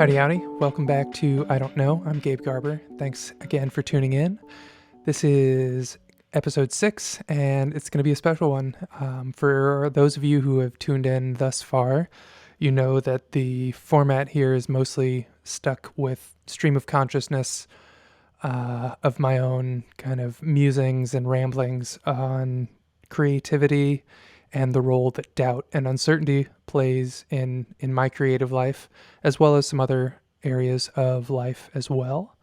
Howdy, howdy. Welcome back to I Don't Know. I'm Gabe Garber. Thanks again for tuning in. This is episode 6, and it's going to be a special one. For those of you who have tuned in thus far, you know that the format here is mostly stuck with stream of consciousness of my own kind of musings and ramblings on creativity and the role that doubt and uncertainty plays in my creative life, as well as some other areas of life as well.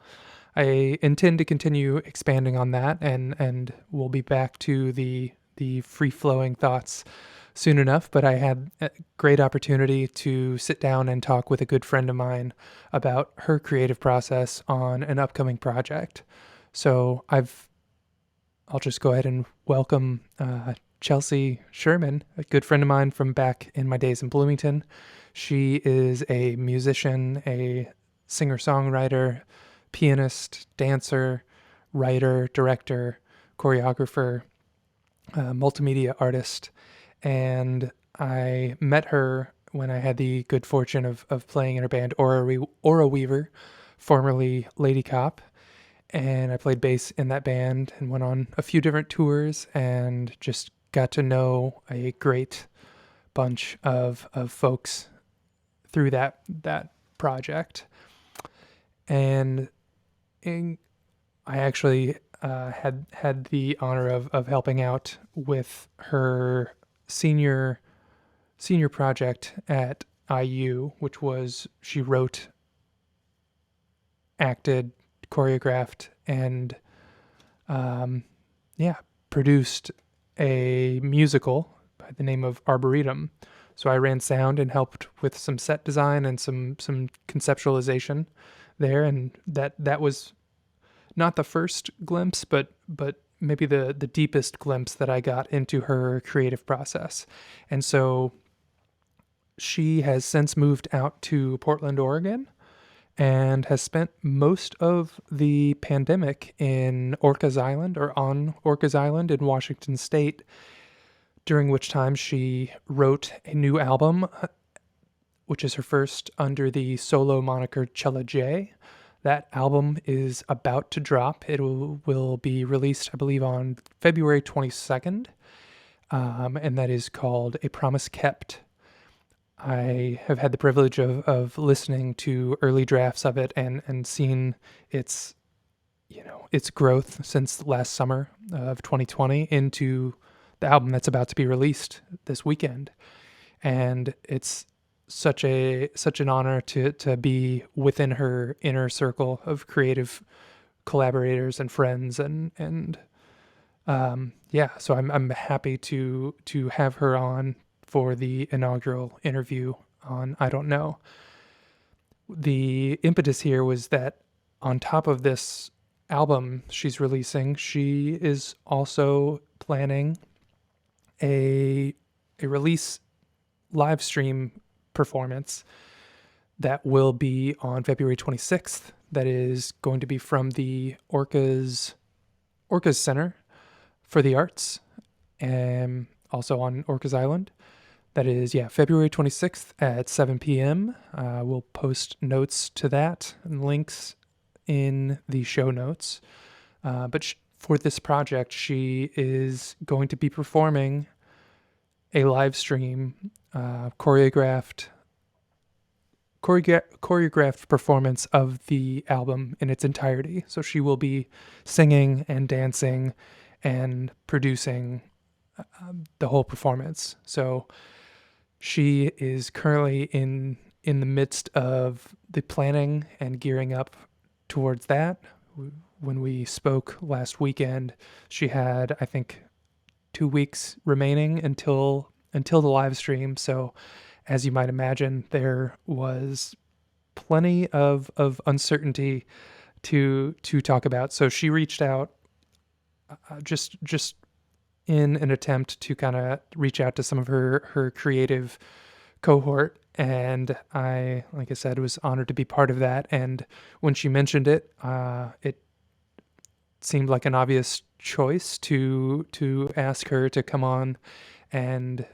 I intend to continue expanding on that, and we'll be back to the free flowing thoughts soon enough. But I had a great opportunity to sit down and talk with a good friend of mine about her creative process on an upcoming project. So I'll just go ahead and welcome Chelsea Sherman, a good friend of mine from back in my days in Bloomington. She is a musician, a singer-songwriter, pianist, dancer, writer, director, choreographer, multimedia artist. And I met her when I had the good fortune of playing in her band Aura Weaver, formerly Lady Cop. And I played bass in that band and went on a few different tours and just got to know a great bunch of folks through that project. And I actually had the honor of helping out with her senior project at IU, which was she wrote, acted, choreographed, and produced a musical by the name of Arboretum. So I ran sound and helped with some set design and some conceptualization there, and that was not the first glimpse, but maybe the deepest glimpse that I got into her creative process. And so she has since moved out to Portland, Oregon, and has spent most of the pandemic in Orcas Island, or on Orcas Island in Washington State, during which time she wrote a new album, which is her first under the solo moniker Chella J. That album is about to drop. It will be released, I believe, on February 22nd, and that is called A Promise Kept. I have had the privilege of listening to early drafts of it and seen its growth since last summer of 2020 into the album that's about to be released this weekend. And it's such an honor to be within her inner circle of creative collaborators and friends, so I'm happy to have her on for the inaugural interview on I Don't Know. The impetus here was that on top of this album she's releasing, she is also planning a release live stream performance that will be on February 26th. That is going to be from the Orcas Center for the Arts, and also on Orcas Island. That is, February 26th at 7 p.m. We'll post notes to that and links in the show notes. But for this project, she is going to be performing a live stream, choreographed performance of the album in its entirety. So she will be singing and dancing and producing the whole performance. So she is currently in the midst of the planning and gearing up towards that. When we spoke last weekend, she had, I think, 2 weeks remaining until the live stream. So as you might imagine, there was plenty of uncertainty to talk about. So she reached out just in an attempt to kind of reach out to some of her creative cohort. And I, like I said, was honored to be part of that. And when she mentioned it, it seemed like an obvious choice to ask her to come on and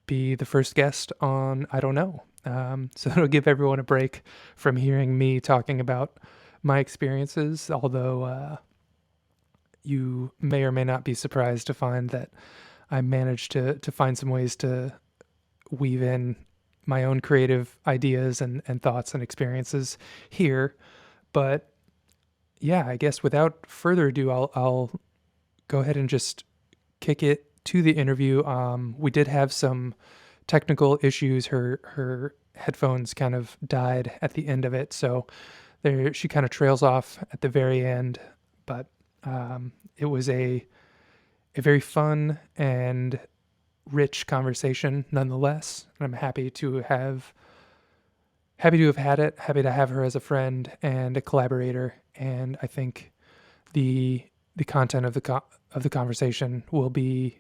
be the first guest on I Don't Know. So it'll give everyone a break from hearing me talking about my experiences, although you may or may not be surprised to find that I managed to find some ways to weave in my own creative ideas and thoughts and experiences here. But yeah, I guess without further ado, I'll go ahead and just kick it to the interview. We did have some technical issues. Her headphones kind of died at the end of it, so there she kind of trails off at the very end. But it was a very fun and rich conversation nonetheless. And I'm happy to have had it, happy to have her as a friend and a collaborator. And I think the content of the conversation will be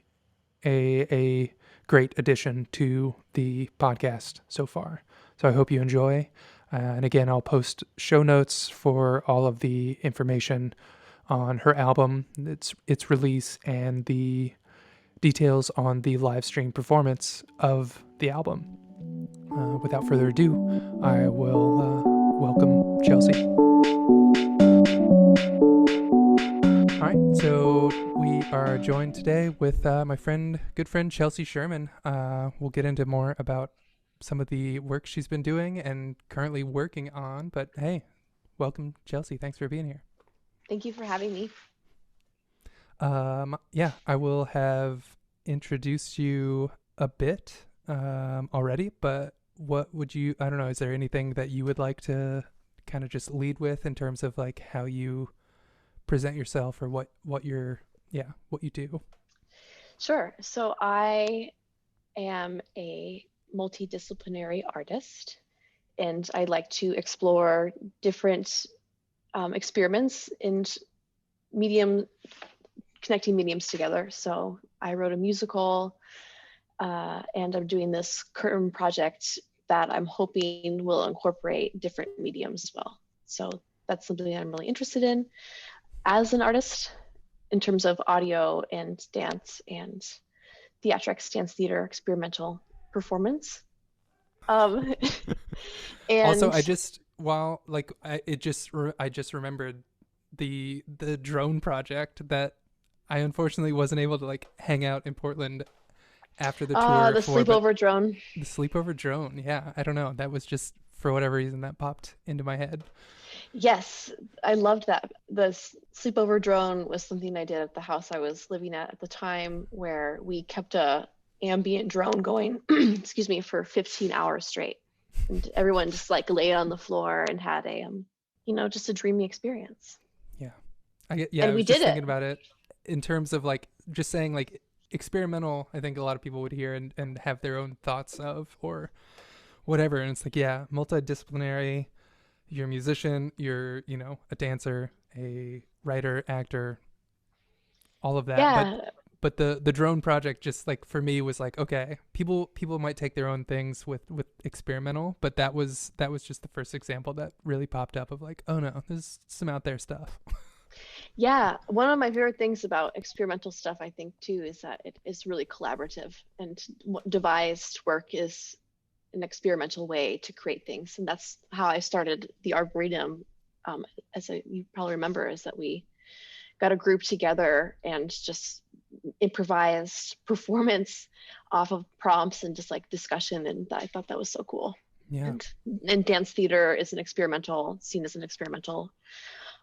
a great addition to the podcast so far. So I hope you enjoy. And again, I'll post show notes for all of the information on her album, its release, and the details on the live stream performance of the album. Without further ado, I will welcome Chelsea. All right, so we are joined today with my good friend Chelsea Sherman. We'll get into more about some of the work she's been doing and currently working on. But hey, welcome, Chelsea. Thanks for being here. Thank you for having me. Yeah, I will have introduced you a bit already, but what would you, I don't know, is there anything that you would like to kind of just lead with in terms of like how you present yourself or what you do? Sure. So I am a multidisciplinary artist, and I like to explore different experiments in connecting mediums together. So I wrote a musical, and I'm doing this curtain project that I'm hoping will incorporate different mediums as well. So that's something I'm really interested in as an artist in terms of audio and dance and theatrics, dance theater, experimental performance. And also, I just remembered the drone project that I unfortunately wasn't able to like hang out in Portland after the tour. The sleepover drone. The sleepover drone, yeah. I don't know. That was just for whatever reason that popped into my head. Yes, I loved that. The sleepover drone was something I did at the house I was living at the time, where we kept a ambient drone going, excuse me, for 15 hours straight. And everyone just like lay on the floor and had a, just a dreamy experience. Yeah. And I we was did just thinking it. about it in terms of like just saying like experimental. I think a lot of people would hear and have their own thoughts of or whatever. And it's like, yeah, multidisciplinary. You're a musician, you're, a dancer, a writer, actor, all of that. Yeah. But the drone project just like for me was like, okay, people might take their own things with experimental, but that was just the first example that really popped up of like, oh no, there's some out there stuff. Yeah, one of my favorite things about experimental stuff, I think, too, is that it is really collaborative, and what devised work is an experimental way to create things. And that's how I started the Arboretum. You probably remember, is that we got a group together and just improvised performance off of prompts and just like discussion. And I thought that was so cool. Yeah. And dance theater is seen as an experimental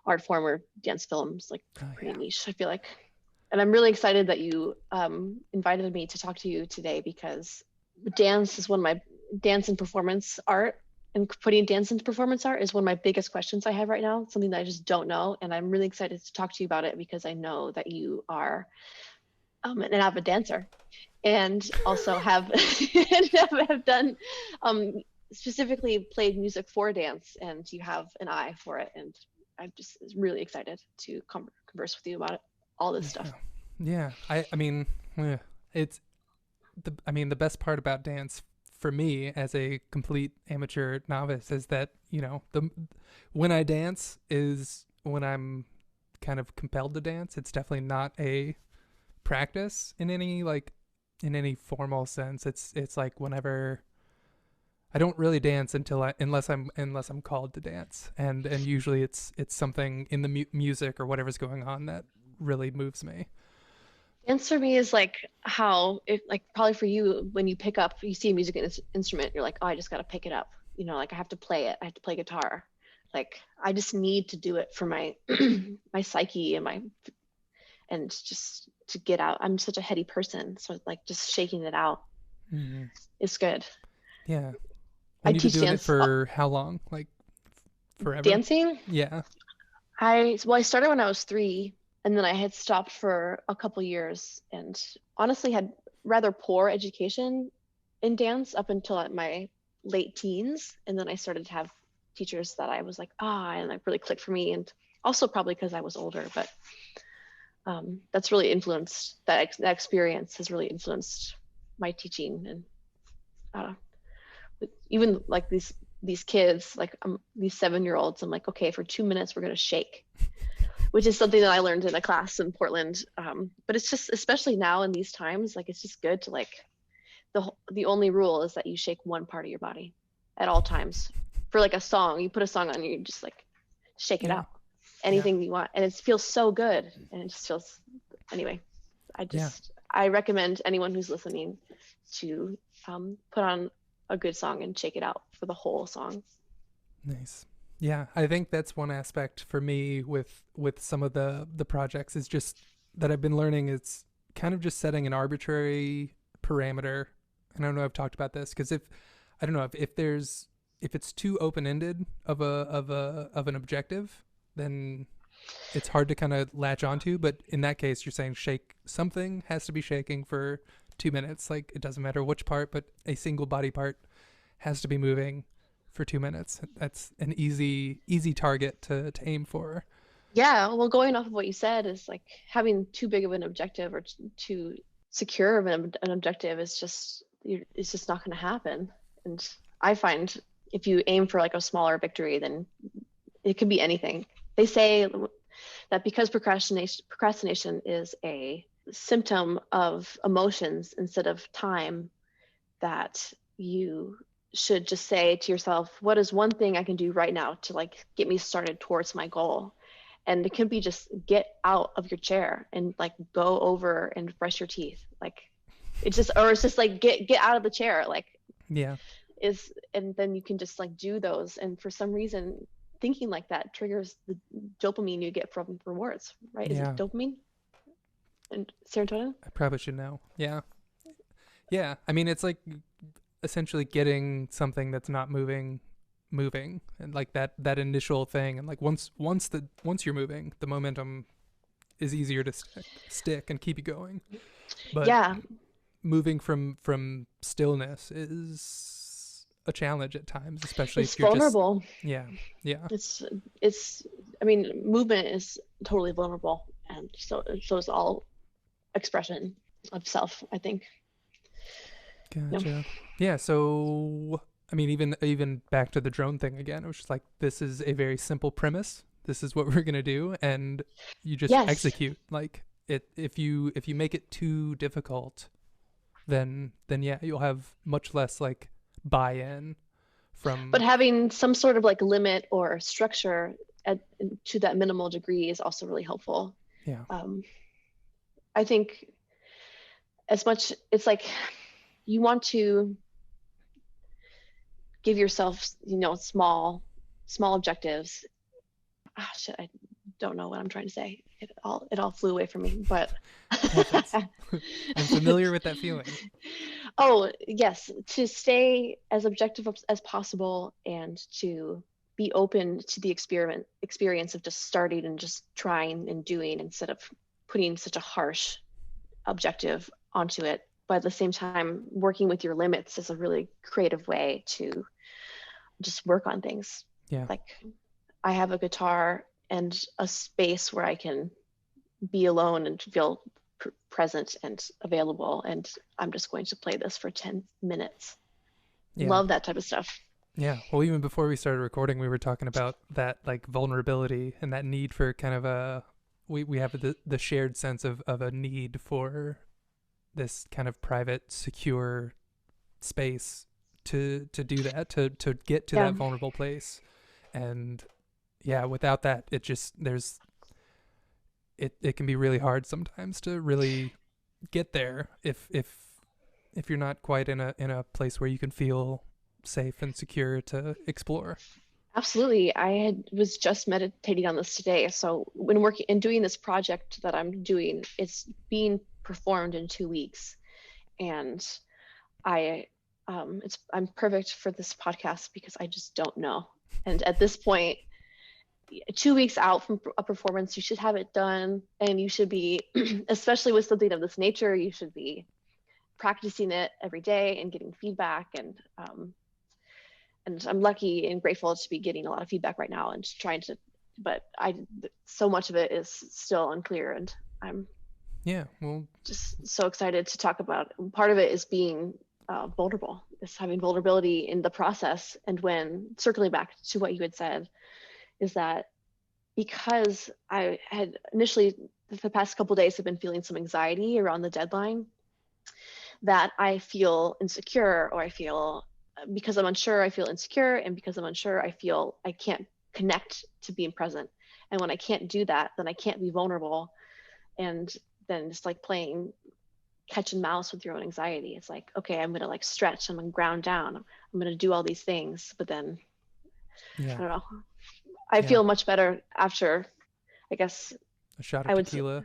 art form, or dance films like pretty niche, I feel like. And I'm really excited that you invited me to talk to you today, because dance and performance art, and putting dance into performance art is one of my biggest questions I have right now, something that I just don't know. And I'm really excited to talk to you about it, because I know that you are an avid dancer, and also have done specifically played music for dance, and you have an eye for it. And I'm just really excited to converse with you about it, all this stuff. Yeah, I mean, it's the best part about dance for me as a complete amateur novice is that when I dance is when I'm kind of compelled to dance. It's definitely not a practice in any formal sense. It's like whenever I don't really dance unless I'm called to dance, and usually it's something in the music or whatever's going on that really moves me. Dance for me is like how if like probably for you when you pick up you see a music instrument you're like oh I just got to pick it up, you know, like I have to play it, I have to play guitar, like I just need to do it for my my psyche and my and just to get out. I'm such a heady person, so like just shaking it out Mm-hmm. is good. Yeah. I And you've been teach doing it dance for how long? Like forever? dancing. Yeah. I started when I was 3, and then I had stopped for a couple years, and honestly had rather poor education in dance up until my late teens, and then I started to have teachers that I was like and like really clicked for me, and also probably because I was older, but that's really influenced that experience has really influenced my teaching, and uh, even like these kids like these 7-year-olds, I'm like okay for 2 minutes we're going to shake, which is something that I learned in a class in Portland. But it's just, especially now in these times, like it's just good to like, the only rule is that you shake one part of your body at all times. For like a song, you put a song on, you just like shake it Yeah. out, anything you want, and it feels so good, and it just feels. Anyway, Yeah. I recommend anyone who's listening to put on a good song and shake it out for the whole song. Nice. Yeah, I think that's one aspect for me with some of the projects is just that I've been learning. It's kind of just setting an arbitrary parameter. And I don't know, I've talked about this because if I don't know if it's too open ended of an objective, then it's hard to kind of latch onto. But in that case, you're saying shake something has to be shaking for 2 minutes. Like it doesn't matter which part, but a single body part has to be moving for 2 minutes. That's an easy target to aim for. Yeah, well, going off of what you said is like having too big of an objective or too secure of an objective is just it's just not going to happen. And I find if you aim for like a smaller victory, then it can be anything. They say that because procrastination is a symptom of emotions instead of time, that you should just say to yourself, what is one thing I can do right now to like get me started towards my goal? And it can be just get out of your chair and like go over and brush your teeth. Like it's just like get out of the chair. Like Yeah. and then you can just like do those. And for some reason, thinking like that triggers the dopamine you get from rewards, right? Is it Yeah. dopamine and serotonin? I probably should know. Yeah. Yeah. I mean, it's like essentially getting something that's not moving and like that initial thing, and like once you're moving, the momentum is easier to stick and keep you going. But Yeah, moving from stillness is a challenge at times, especially it's if you're just vulnerable. yeah. Yeah. It's I mean, movement is totally vulnerable, and so is all expression of self, I think. Yeah. Gotcha. Yeah, so I mean even back to the drone thing again, it was just like this is a very simple premise. This is what we're gonna do, and you just Yes, execute. Like it if you make it too difficult, then yeah, you'll have much less like buy-in but from having some sort of like limit or structure at, to that minimal degree is also really helpful. yeah. Um, I think as much it's like you want to give yourself, you know, small objectives. Shit, I don't know what I'm trying to say. It all flew away from me, but It happens. I'm familiar with that feeling. oh yes, to stay as objective as possible and to be open to the experience of just starting and just trying and doing instead of putting such a harsh objective onto it. But at the same time, working with your limits is a really creative way to just work on things. Yeah. Like I have a guitar and a space where I can be alone and feel present and available, and I'm just going to play this for 10 minutes. Yeah. Love that type of stuff. Yeah. Well, even before we started recording, we were talking about that like vulnerability and that need for kind of a we have the shared sense of a need for this kind of private, secure space to do that, to get to Yeah. that vulnerable place. And yeah, without that, it can be really hard sometimes to really get there if you're not quite in a place where you can feel safe and secure to explore. Absolutely. Was just meditating on this today. So when working and doing this project that I'm doing, it's being performed in 2 weeks, and I I'm perfect for this podcast because I just don't know. And at this point, 2 weeks out from a performance, you should have it done, and you should be, especially with something of this nature, you should be practicing it every day and getting feedback. And I'm lucky and grateful to be getting a lot of feedback right now and trying to, but so much of it is still unclear, and I'm just so excited to talk about. Part of it is being vulnerable, is having vulnerability in the process. And when circling back to what you had said, is that because I had initially, the past couple of days, have been feeling some anxiety around the deadline, that I feel insecure, or I feel, because I'm unsure, I feel insecure, and because I'm unsure, I feel I can't connect to being present. And when I can't do that, then I can't be vulnerable. And then it's like playing catch and mouse with your own anxiety. It's like, okay, I'm gonna like stretch, I'm gonna ground down, I'm gonna do all these things, but then I don't know. I feel much better after, I guess, a shot of tequila.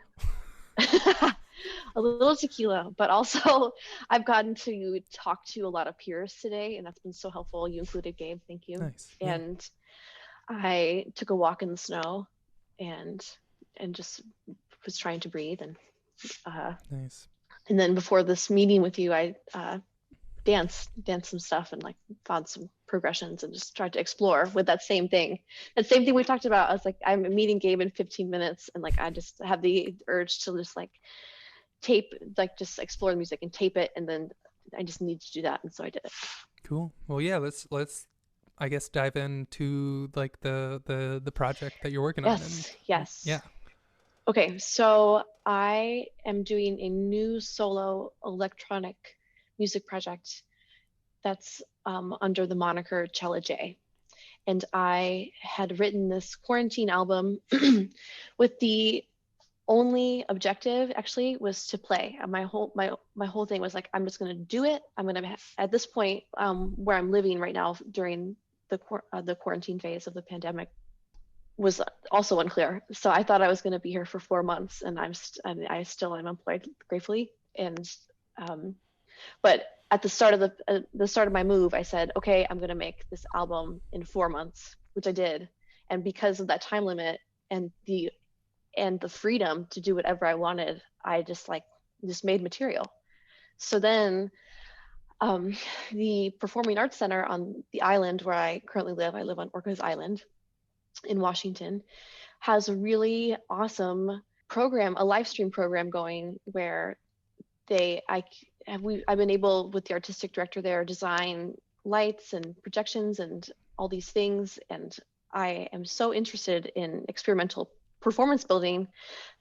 A little tequila, but also I've gotten to talk to a lot of peers today, and that's been so helpful. You included, Gabe. Thank you. Nice. And I took a walk in the snow, and just was trying to breathe. And nice. And then before this meeting with you, I danced some stuff, and like found some progressions, and just tried to explore with that same thing we talked about. I was like, I'm meeting Gabe in 15 minutes, and like I just have the urge to just like tape, like just explore the music and tape it, and then I just need to do that, and so I did it. Cool. Well, yeah, let's I guess dive into like the project that you're working on. Yes. Yeah. Okay, so I am doing a new solo electronic music project that's under the moniker Cella J. And I had written this quarantine album with the only objective actually was to play. My whole thing was like, I'm just going to do it. I'm going to, at this point where I'm living right now during the quarantine phase of the pandemic, was also unclear. So I thought I was going to be here for 4 months, and I still am employed, gratefully. And but at the start of my move, I said, okay, I'm going to make this album in 4 months, which I did. And because of that time limit and the freedom to do whatever I wanted, I just made material. So then the Performing Arts Center on the island where I currently live, I live on Orcas Island in Washington, has a really awesome program, a live stream program going, where I've been able, with the artistic director there, design lights and projections and all these things. And I am so interested in experimental performance building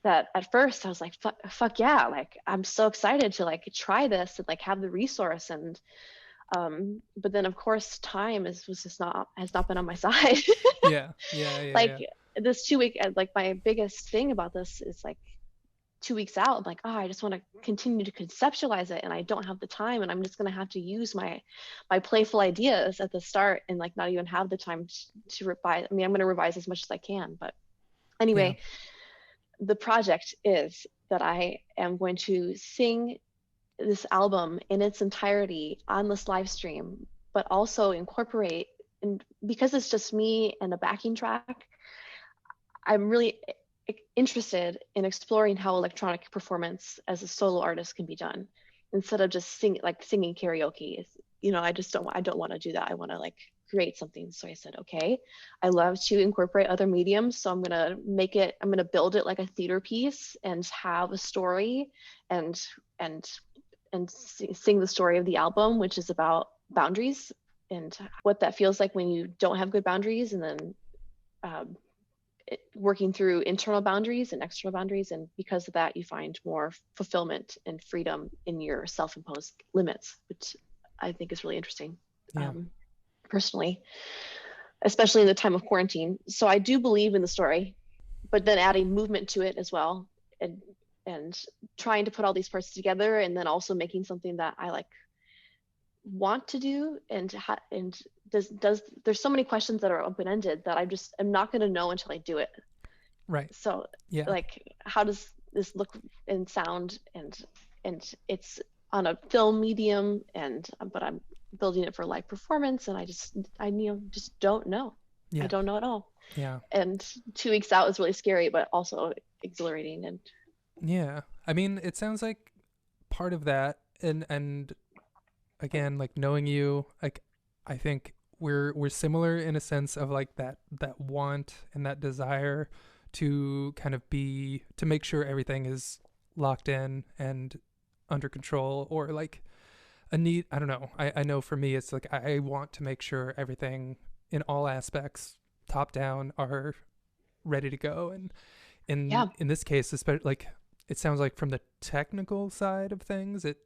that at first I was like, fuck yeah, like I'm so excited to like try this and like have the resource. And but then of course time has not been on my side. yeah This 2 week, like my biggest thing about this is like 2 weeks out, I'm like, oh, I just want to continue to conceptualize it, and I don't have the time, and I'm just going to have to use my playful ideas at the start, and like not even have the time to revise. I mean, I'm going to revise as much as I can, but anyway, the project is that I am going to sing this album in its entirety on this live stream, but also incorporate, and because it's just me and a backing track, I'm really interested in exploring how electronic performance as a solo artist can be done, instead of just singing karaoke. I don't want to do that. I want to like create something. So I said, okay, I love to incorporate other mediums, so I'm gonna build it like a theater piece and have a story, and sing the story of the album, which is about boundaries and what that feels like when you don't have good boundaries, and then working through internal boundaries and external boundaries. And because of that, you find more fulfillment and freedom in your self-imposed limits, which I think is really interesting. Yeah. Personally, especially in the time of quarantine. So I do believe in the story, but then adding movement to it as well, and trying to put all these parts together, and then also making something that I like want to do, and does there's so many questions that are open ended that I'm not going to know until I do it. Right. So Yeah. like, how does this look and sound, and it's on a film medium, and but I'm building it for live performance, and I just don't know. I Yeah. don't know at all. Yeah. And 2 weeks out is really scary, but also exhilarating. And Yeah. I mean, it sounds like part of that, and again, like knowing you, like I think we're similar in a sense of like that want and that desire to kind of be to make sure everything is locked in and under control, or like a need. I don't know. I know for me it's like I want to make sure everything in all aspects, top down, are ready to go. And yeah, in this case, especially like it sounds like from the technical side of things, it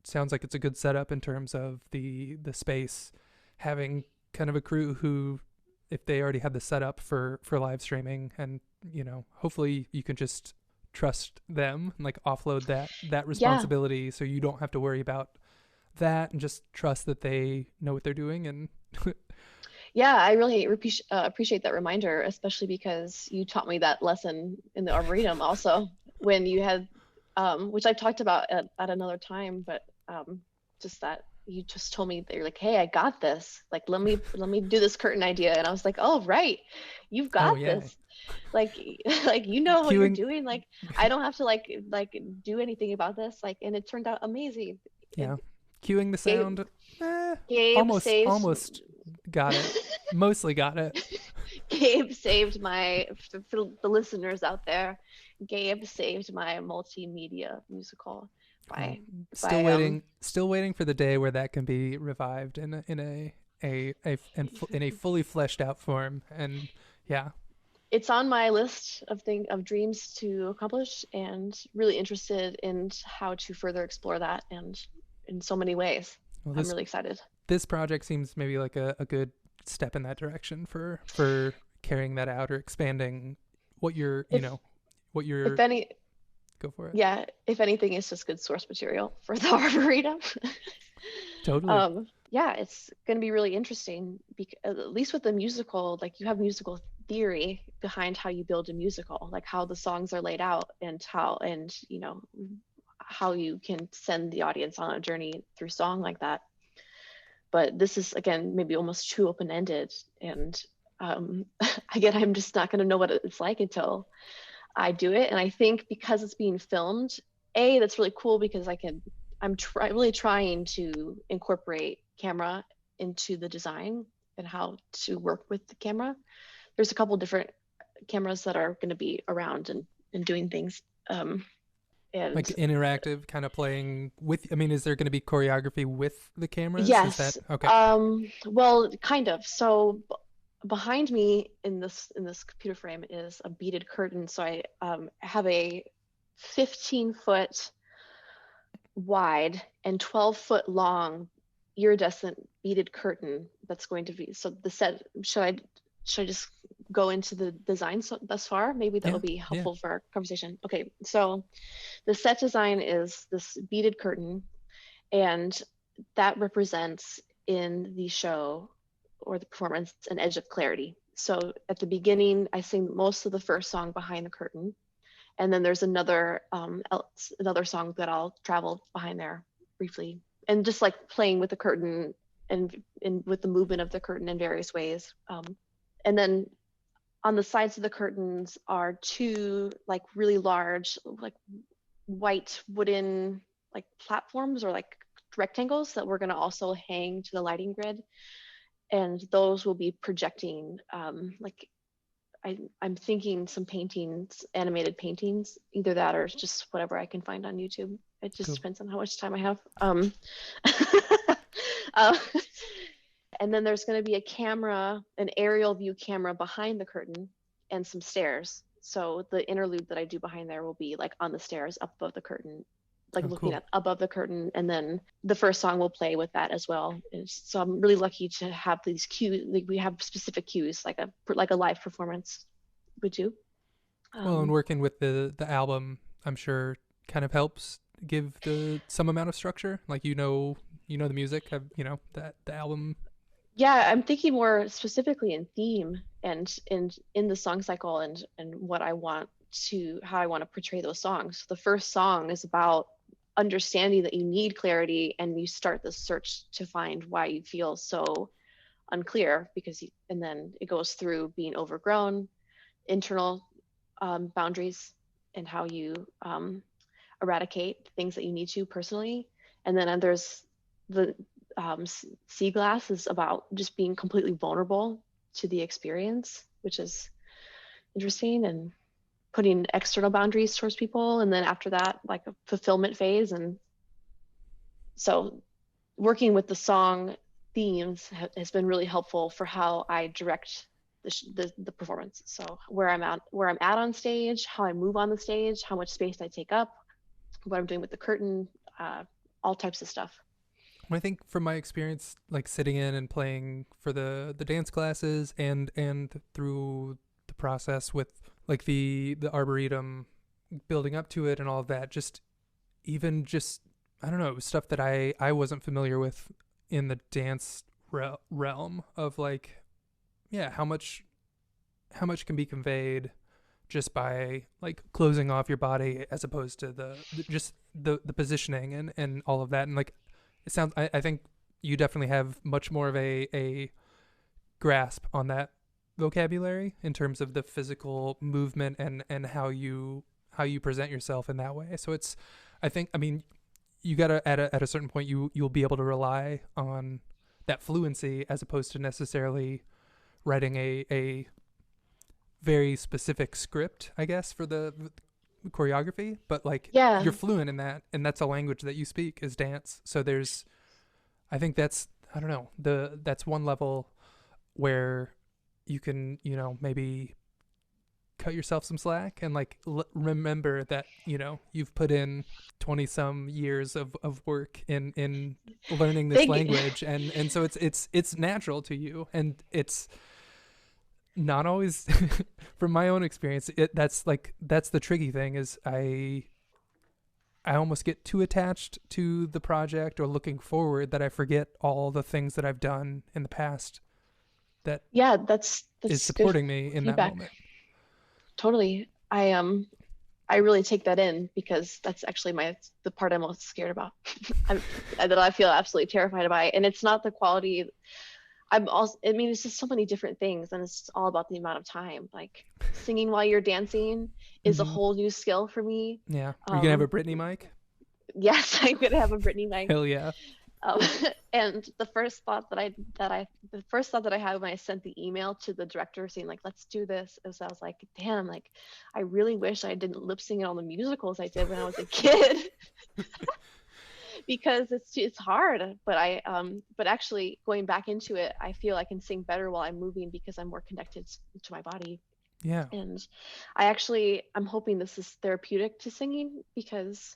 sounds like it's a good setup in terms of the space, having kind of a crew who, if they already had the setup for live streaming, and hopefully you can just trust them and like offload that yeah, responsibility, so you don't have to worry about that, and just trust that they know what they're doing. And yeah. I really appreciate that reminder, especially because you taught me that lesson in the Arboretum also, when you had, which I talked about at another time, but just that you just told me that you're like, hey, I got this. Like, let me do this curtain idea, and I was like, oh right, you've oh got yeah, this. Like, like you know what you're cueing. doing. Like, I don't have to like do anything about this. Like, and it turned out amazing. Yeah, And cueing the Gabe, sound. Gabe saved Almost got it. Mostly got it. Gabe saved my, for the listeners out there, Gabe saved my multimedia musical Oh, by still by waiting. Still waiting for the day where that can be revived in a fully fleshed out form. And yeah, it's on my list of dreams to accomplish, and really interested in how to further explore that, and in so many ways. well, I'm really excited. this project seems maybe like a good step in that direction for carrying that out, or expanding what you're If what if you're any go for it. Yeah, if anything, it's just good source material for the Arboretum. Totally. Yeah, it's going to be really interesting because at least with the musical, like, you have musical theory behind how you build a musical, like how the songs are laid out, and how you can send the audience on a journey through song like that. But this is, again, maybe almost too open-ended, and again, I'm just not going to know what it's like until I do it. And I think because it's being filmed, that's really cool, because really trying to incorporate camera into the design and how to work with the camera. There's a couple different cameras that are going to be around and doing things. Like And interactive, kind of playing with. I mean, is there going to be choreography with the cameras? Is that yes, okay? well, kind of. So behind me in this computer frame is a beaded curtain. So I have a 15-foot wide and 12-foot long iridescent beaded curtain that's going to be, so the set, should I just go into the design thus far? Maybe that Yeah. will be Yeah. helpful for our conversation. Okay, so the set design is this beaded curtain, and that represents, in the show or the performance, an edge of clarity. So at the beginning, I sing most of the first song behind the curtain, and then there's another song that I'll travel behind there briefly, and just like playing with the curtain, and with the movement of the curtain in various ways. And then on the sides of the curtains are two like really large, like white wooden, like platforms, or like rectangles, that we're going to also hang to the lighting grid, and those will be projecting, like, I'm thinking some paintings, animated paintings, either that or just whatever I can find on YouTube. It just Cool. depends on how much time I have. uh, and then there's going to be a camera, an aerial view camera behind the curtain, and some stairs. So the interlude that I do behind there will be like on the stairs up above the curtain. like Oh, looking cool. at above the curtain, and then the first song will play with that as well. And so I'm really lucky to have these cues. Like we have specific cues, like a live performance would do. Well, and Um, working with the album, I'm sure kind of helps give the some amount of structure. Like you know the music, that the album. yeah, I'm thinking more specifically in theme and in the song cycle and what I want to how I want to portray those songs. The first song is about understanding that you need clarity, and you start the search to find why you feel so unclear and then it goes through being overgrown, internal boundaries, and how you eradicate things that you need to personally. And then there's the sea glass is about just being completely vulnerable to the experience, which is interesting, and putting external boundaries towards people. And then after that, like a fulfillment phase. And so working with the song themes has been really helpful for how I direct the performance. So where I'm at on stage, how I move on the stage, how much space I take up, what I'm doing with the curtain, all types of stuff. I think from my experience, like sitting in and playing for the dance classes and through the process with like the arboretum, building up to it and all of that, just even just I don't know, it was stuff that I wasn't familiar with in the dance realm of like, yeah, how much can be conveyed just by like closing off your body as opposed to just the positioning and all of that. And like it sounds I think you definitely have much more of a grasp on that vocabulary in terms of the physical movement and how you present yourself in that way. So it's I think I mean you gotta at a certain point you'll be able to rely on that fluency as opposed to necessarily writing a very specific script, I guess, for the choreography, but like Yeah, you're fluent in that, and that's a language that you speak is dance. So there's, I think that's, I don't know, that's one level where you can, maybe cut yourself some slack and like remember that you've put in 20 some years of work in learning this thank you. language, and so it's natural to you, and it's not always from my own experience that's the tricky thing is I almost get too attached to the project or looking forward that I forget all the things that I've done in the past that Yeah, is that's good supporting me in that feedback. moment. Totally. I really take that in because that's actually the part I'm most scared about. That I feel absolutely terrified by. And it's not the quality. I mean, it's just so many different things, and it's just all about the amount of time. Like singing while you're dancing is a Mm-hmm. whole new skill for me. Yeah, are you gonna have a Um, Britney mic? yes, I'm gonna have a Britney mic. Hell yeah. Um, and the first thought that I had when I sent the email to the director saying like, let's do this, is I was like, damn, like, I really wish I didn't lip sync in all the musicals I did when I was a kid. Because it's hard. But actually going back into it, I feel I can sing better while I'm moving because I'm more connected to my body. Yeah. And I'm hoping this is therapeutic to singing, because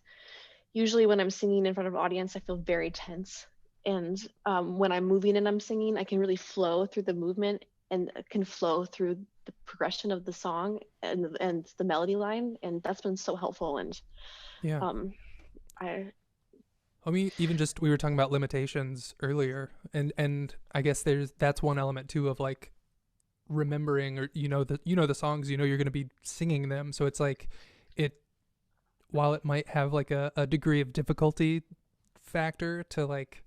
usually when I'm singing in front of an audience, I feel very tense. And when I'm moving and I'm singing, I can really flow through the movement and can flow through the progression of the song and the melody line. And that's been so helpful. And Yeah. um, I, I mean, even just we were talking about limitations earlier, and I guess that's one element too of like remembering, or the songs, you're going to be singing them, so it's like it while it might have like a degree of difficulty factor to like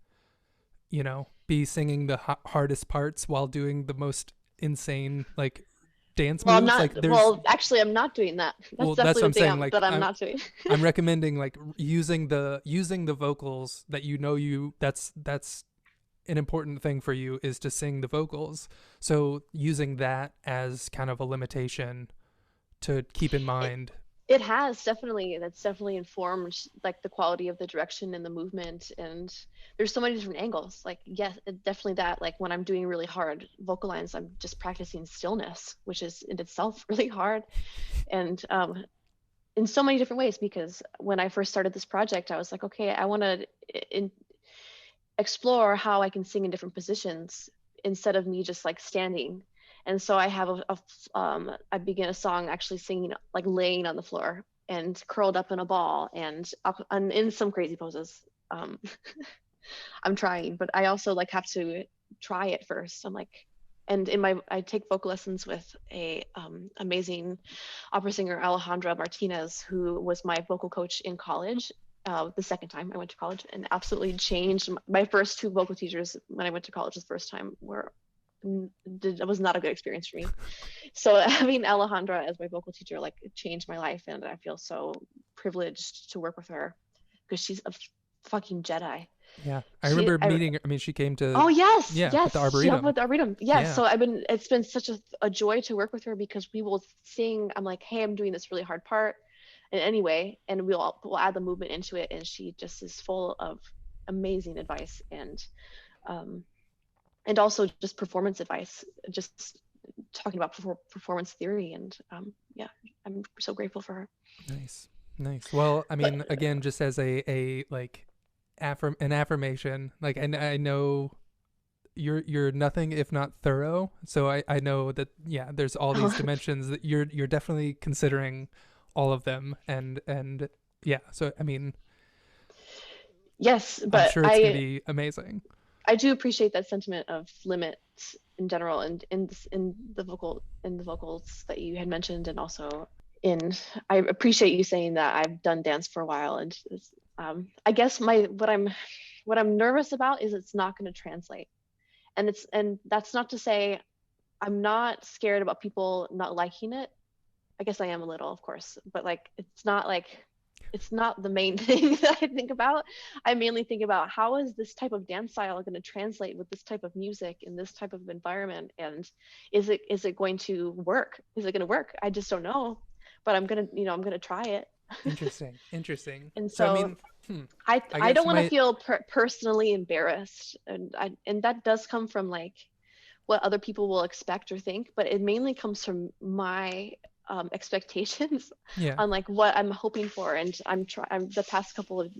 be singing the hardest parts while doing the most insane like dance well, I'm moves, not, like there's well, actually, I'm not doing that. That's well that's definitely what the I'm thing saying, like that I'm not doing. I'm recommending like using the vocals that that's an important thing for you is to sing the vocals. So using that as kind of a limitation to keep in mind. It has definitely, that's definitely informed like the quality of the direction and the movement. And there's so many different angles. Like, yes, definitely that. Like when I'm doing really hard vocal lines, I'm just practicing stillness, which is in itself really hard. And in so many different ways, because when I first started this project, I was like, okay, I want to explore how I can sing in different positions instead of me just like standing. And so I have I begin a song actually singing like laying on the floor and curled up in a ball and in some crazy poses. Um, I'm trying, but I also like have to try it first. I'm like, and I take vocal lessons with a amazing opera singer, Alejandra Martinez, who was my vocal coach in college. The second time I went to college, and absolutely changed. My first two vocal teachers when I went to college the first time was not a good experience for me. So having Alejandra as my vocal teacher like changed my life, and I feel so privileged to work with her because she's a fucking Jedi. Yeah, I remember meeting her. I mean, she came to. Oh yes, yeah, yes, with the Arboretum. with the Arboretum. Yes, yeah. So it's been such a joy to work with her because we will sing. I'm like, hey, I'm doing this really hard part, and anyway, and we'll add the movement into it, and she just is full of amazing advice and also just performance advice, just talking about performance theory, and yeah, I'm so grateful for her. Nice. Well, I mean, again, just as a like an affirmation, like, and I know you're nothing if not thorough, so I know that, yeah, there's all these dimensions that you're definitely considering all of them, and yeah, so I mean, yes, but I'm sure it's gonna be amazing. I do appreciate that sentiment of limits in general, and in the vocals that you had mentioned, and also I appreciate you saying that I've done dance for a while, and I guess what I'm nervous about is it's not going to translate, and that's not to say I'm not scared about people not liking it. I guess I am a little, of course, but like it's not the main thing that I think about. I mainly think about how is this type of dance style going to translate with this type of music in this type of environment, and is it going to work? Is it going to work? I just don't know, but I'm gonna try it. Interesting. And so I mean, I don't want to feel personally embarrassed, and that does come from like what other people will expect or think, but it mainly comes from my expectations on like what I'm hoping for. And I'm the past couple of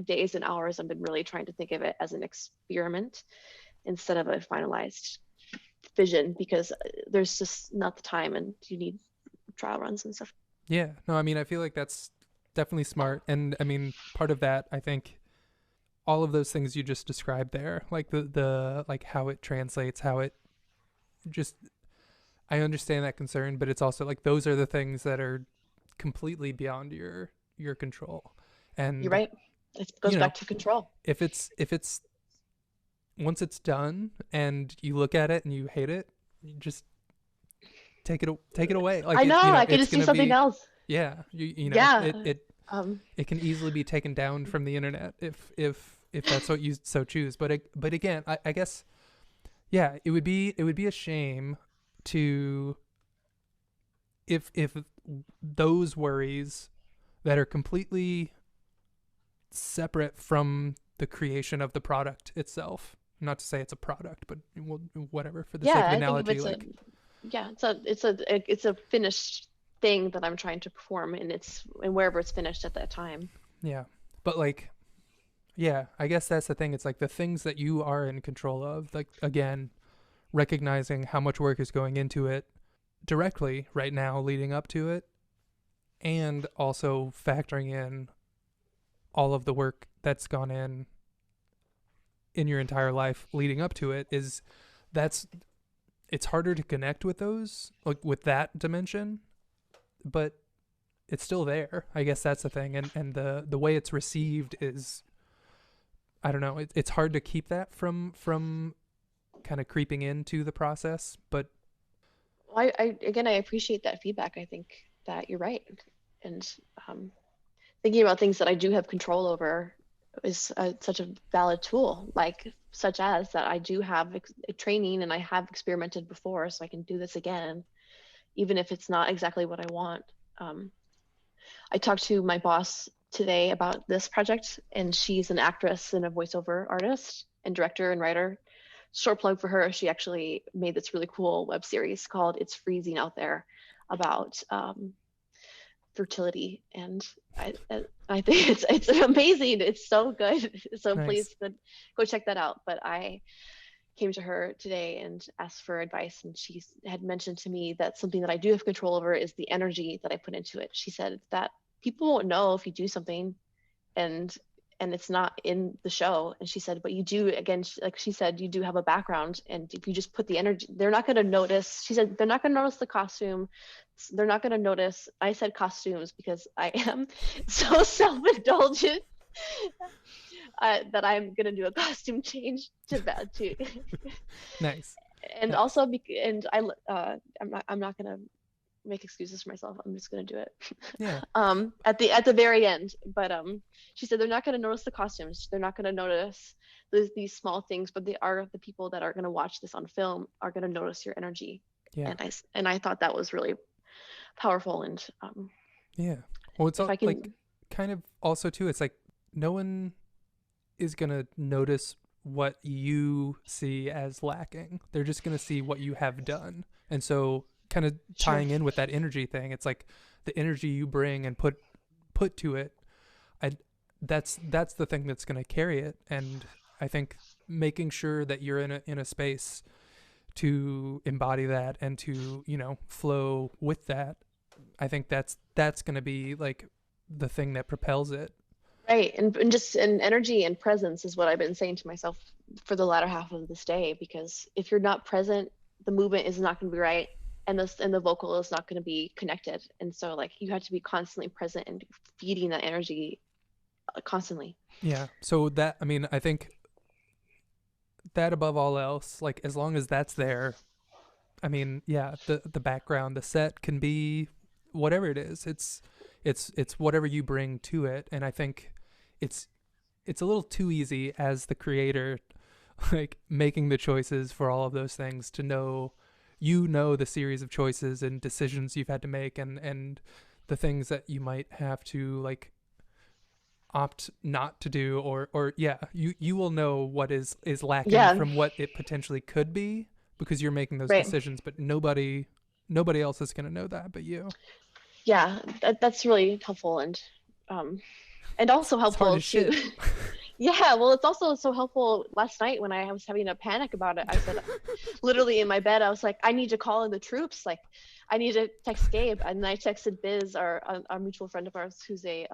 days and hours, I've been really trying to think of it as an experiment instead of a finalized vision, because there's just not the time, and you need trial runs and stuff. Yeah, no, I mean, I feel like that's definitely smart. And I mean, part of that, I think all of those things you just described there, like the like how it translates, how it just, I understand that concern, but it's also like those are the things that are completely beyond your control. And you're right. It goes back to control. If it's once it's done and you look at it and you hate it, you just take it away. Like, I know, I could just do something else. Yeah, you know, it can easily be taken down from the internet if that's what you so choose. But again, I guess, yeah, it would be a shame to if those worries that are completely separate from the creation of the product itself. Not to say it's a product, but whatever, for the sake of analogy, it's a finished thing that I'm trying to perform, and wherever it's finished at that time. Yeah, but like, yeah, I guess that's the thing. It's like the things that you are in control of. Like, again, recognizing how much work is going into it directly right now, leading up to it, and also factoring in all of the work that's gone in your entire life leading up to it. It's harder to connect with those, like with that dimension, but it's still there. I guess that's the thing. And the way it's received is, I don't know, it's hard to keep that from kind of creeping into the process. But I appreciate that feedback. I think that you're right. And thinking about things that I do have control over is such a valid tool, like such as that I do have training and I have experimented before, so I can do this again, even if it's not exactly what I want. I talked to my boss today about this project, and she's an actress and a voiceover artist and director and writer. Short plug for her, she actually made this really cool web series called It's Freezing Out There about fertility, and I think it's amazing. It's so good. So Nice. please go check that out. But I came to her today and asked for advice, and she had mentioned to me that something that I do have control over is the energy that I put into it. She said that people won't know if you do something and it's not in the show. And she said, but you do, again, like she said, you do have a background, and if you just put the energy, they're not going to notice. She said they're not going to notice the costume. They're not going to notice. I said costumes because I am so self-indulgent that I'm going to do a costume change to that too. Nice. And Yeah. also, I'm not going to make excuses for myself. I'm just going to do it. Yeah. At the very end. But she said they're not going to notice the costumes. They're not going to notice these small things, but they are the people that are going to watch this on film are going to notice your energy. Yeah. And I thought that was really powerful. And Yeah. Well, it's if I can, like kind of also too, it's like no one is going to notice what you see as lacking. They're just going to see what you have done. And so kind of tying in with that energy thing, it's like the energy you bring and put to it, that's the thing that's going to carry it. And I think making sure that you're in a space to embody that and to, you know, flow with that, I think that's going to be like the thing that propels it. right. And just and energy and presence is what I've been saying to myself for the latter half of this day, because if you're not present, the movement is not going to be right, and the vocal is not going to be connected. And so like you have to be constantly present and feeding that energy constantly. Yeah. So that, I mean, I think that above all else, like as long as that's there, I mean, yeah, the background, the set can be whatever it is. It's whatever you bring to it. And I think it's a little too easy as the creator, like making the choices for all of those things, to know, you know, the series of choices and decisions you've had to make, and the things that you might have to like opt not to do, or yeah, you will know what is lacking from what it potentially could be, because you're making those decisions, but nobody else is going to know that but you. Yeah, that's really helpful, and also helpful too. Yeah, well, it's also so helpful. Last night when I was having a panic about it, I said, literally in my bed, I was like, I need to call in the troops. Like, I need to text Gabe. And I texted Biz, our mutual friend of ours, who's a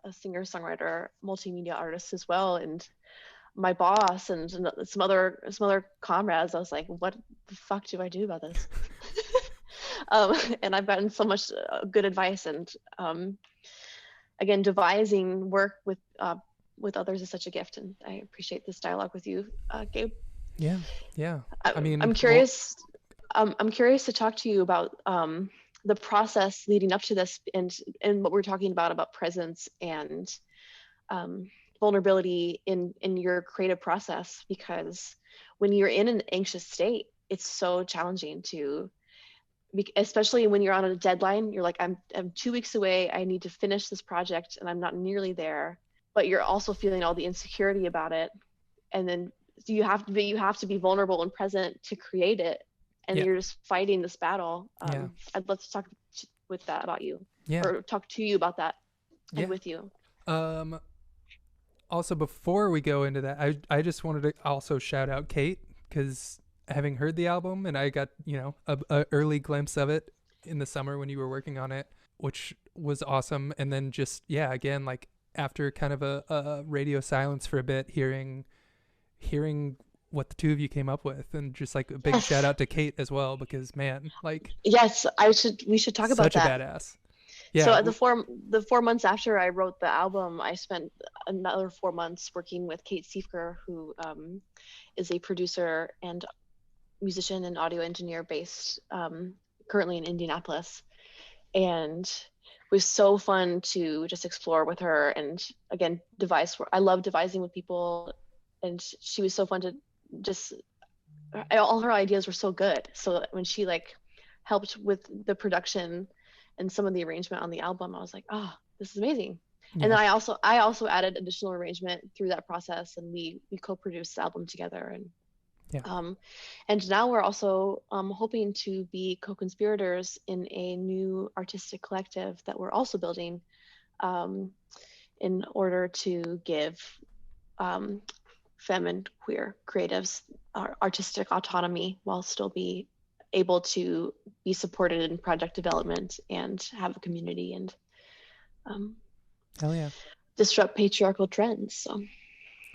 singer-songwriter, multimedia artist as well, and my boss, and some other comrades. I was like, what the fuck do I do about this? And I've gotten so much good advice. And again, devising work with others is such a gift, and I appreciate this dialogue with you, Gabe. Yeah. I mean, I'm curious. I'm curious to talk to you about the process leading up to this, and what we're talking about presence and vulnerability in your creative process, because when you're in an anxious state, it's so challenging especially when you're on a deadline. You're like, I'm 2 weeks away. I need to finish this project, and I'm not nearly there. But you're also feeling all the insecurity about it, and then you have to be vulnerable and present to create it, and you're just fighting this battle. I'd love to talk with that about you, or talk to you about that, and with you. Also, before we go into that, I just wanted to also shout out Kate, because having heard the album, and I got, you know, a early glimpse of it in the summer when you were working on it, which was awesome. And then just again, like after kind of a radio silence for a bit, hearing what the two of you came up with, and just like a big shout out to Kate as well, because man, like, yes, we should talk about that. Such a badass. Yeah. So the 4 months after I wrote the album, I spent another 4 months working with Kate Siefker, who is a producer and musician and audio engineer based currently in Indianapolis, and it was so fun to just explore with her, and again, I love devising with people, and she was so fun to just, all her ideas were so good. So when she like helped with the production and some of the arrangement on the album, I was like, oh, this is amazing. Yeah. And then I also added additional arrangement through that process, and we co-produced the album together. And Yeah. And now we're also hoping to be co-conspirators in a new artistic collective that we're also building um, in order to give um, femme and queer creatives artistic autonomy while still be able to be supported in project development and have a community and Hell yeah. disrupt patriarchal trends. So I'm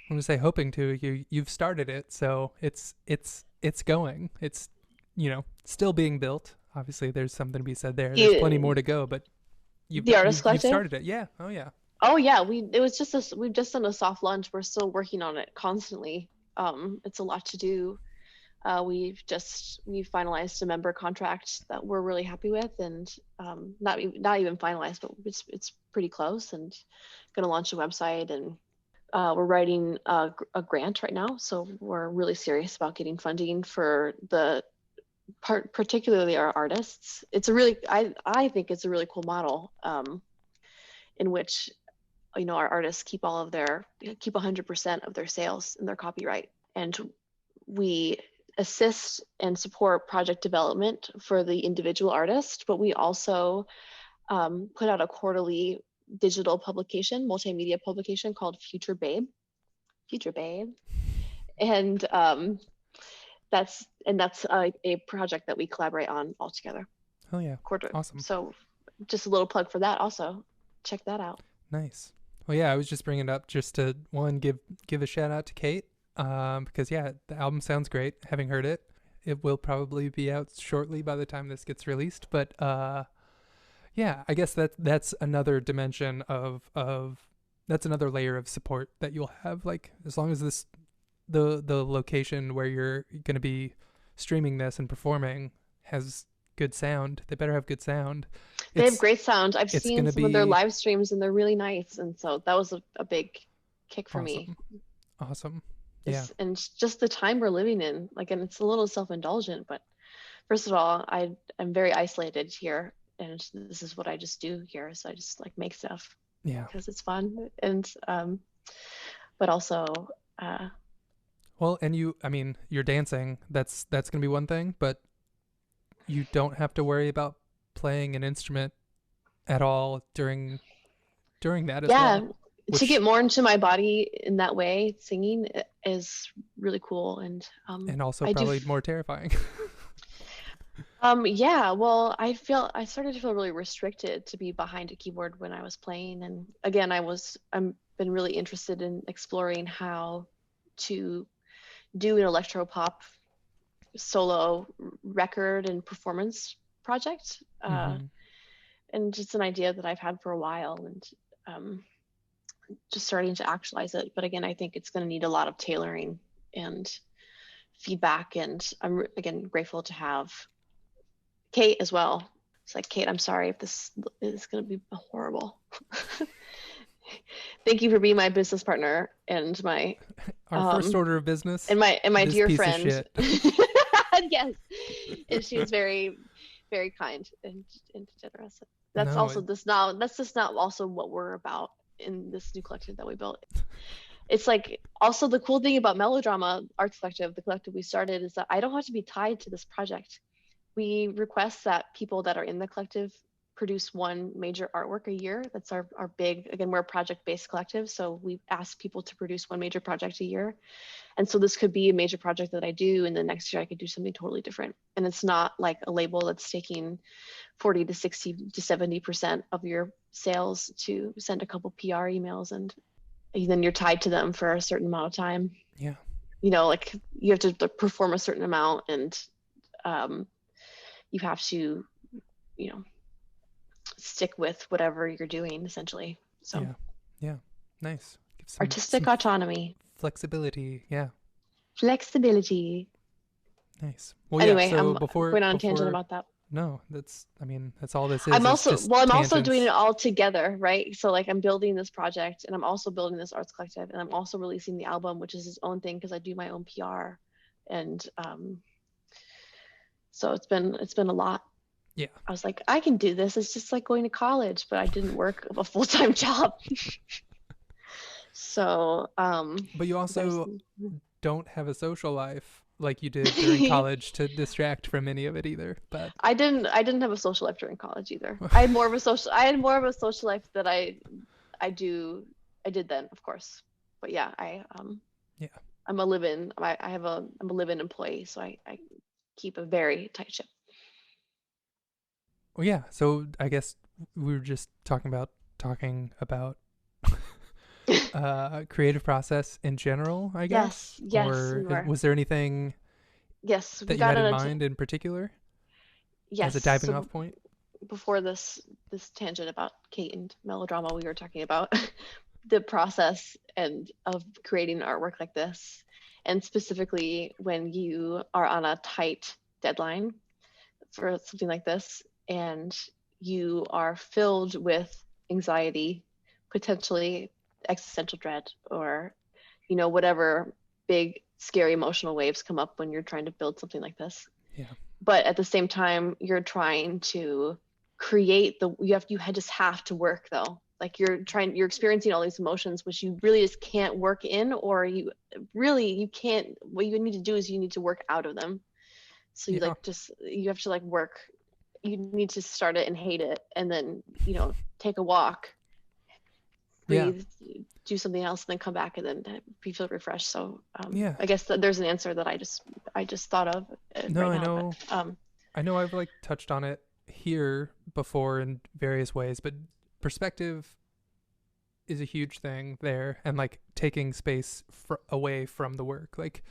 gonna say hoping to. You've started it, so it's going. It's, you know, still being built. Obviously, there's something to be said there. There's plenty more to go, but the artist you've collective. started it. Yeah. Oh yeah. Oh yeah, we've just done a soft launch. We're still working on it constantly. It's a lot to do. We've finalized a member contract that we're really happy with, and not even finalized, but it's pretty close. And going to launch a website, and we're writing a grant right now. So we're really serious about getting funding for the particularly our artists. It's a really I think it's a really cool model in which our artists keep 100% of their sales and their copyright, and we assist and support project development for the individual artist, but we also put out a quarterly digital publication, multimedia publication called Future Babe, and that's a project that we collaborate on all together. Oh yeah. Awesome. So just a little plug for that also. Check that out. Nice. Well, yeah, I was just bringing it up just to give a shout out to Kate, because yeah, the album sounds great. Having heard it, it will probably be out shortly by the time this gets released. But yeah, I guess that's another dimension of that's another layer of support that you'll have. Like, as long as the location where you're going to be streaming this and performing has good sound, they better have good sound. They have great sound. I've seen some of their live streams and they're really nice. And so that was a big kick for me. Awesome. Yeah. And just the time we're living in, like, and it's a little self-indulgent, but first of all, I'm very isolated here, and this is what I just do here. So I just like make stuff. Yeah. Because it's fun. And, but also, well, and you're dancing. That's going to be one thing, but you don't have to worry about playing an instrument at all during that as well. To get more into my body in that way, singing is really cool, and also probably more terrifying. Yeah, well, I started to feel really restricted to be behind a keyboard when I was playing, and again, I'm been really interested in exploring how to do an electropop solo record and performance project. And just an idea that I've had for a while, and just starting to actualize it. But again, I think it's going to need a lot of tailoring and feedback. And I'm again grateful to have Kate as well. It's like, Kate, I'm sorry if this is going to be horrible. Thank you for being my business partner and my our first order of business and my dear friend. Yes, and she was very, very kind and generous. That's just not also what we're about in this new collective that we built. It's like also the cool thing about Melodrama Arts Collective, the collective we started, is that I don't have to be tied to this project. We request that people that are in the collective produce one major artwork a year. That's our big, again, we're a project-based collective, so we ask people to produce one major project a year. And so this could be a major project that I do, and the next year I could do something totally different. And it's not like a label that's taking 40 to 60 to 70% of your sales to send a couple PR emails, and then you're tied to them for a certain amount of time. Yeah. Like you have to perform a certain amount, and you have to, stick with whatever you're doing essentially. So yeah. Nice. Artistic autonomy. Flexibility. Yeah. Flexibility. Nice. Well, anyway, yeah, so I'm going on a tangent about that. No, that's all this is. I'm also tangents. doing it all together, right? So like I'm building this project, and I'm also building this arts collective, and I'm also releasing the album, which is its own thing because I do my own PR, and so it's been a lot. Yeah. I was like, I can do this. It's just like going to college, but I didn't work a full-time job. So but you also don't have a social life like you did during college to distract from any of it either. But I didn't have a social life during college either. I had more of a social life that I do I did then, of course. But yeah, yeah. I'm a live-in. I'm a live-in employee, so I keep a very tight ship. Well, yeah. So I guess we were just talking about creative process in general, I Yes, guess. yes, we Or were. was there anything Yes, we that you got had on in a mind in particular as yes. a diving So off point? before this tangent about Kate and melodrama, we were talking about the process and of creating artwork like this, and specifically when you are on a tight deadline for something like this, and you are filled with anxiety, potentially existential dread, or whatever big scary emotional waves come up when you're trying to build something like this. Yeah. But at the same time, you're trying to create just have to work though. Like you're experiencing all these emotions which you really just can't work in, or you can't. What you need to do is you need to work out of them. So Yeah. you have to like work. You need to start it and hate it, and then take a walk, Yeah. breathe, do something else, and then come back and then feel refreshed. So Yeah. I guess there's an answer that I just thought of No, right I now. know. But I know I've like touched on it here before in various ways, but perspective is a huge thing there, and like taking space away from the work, like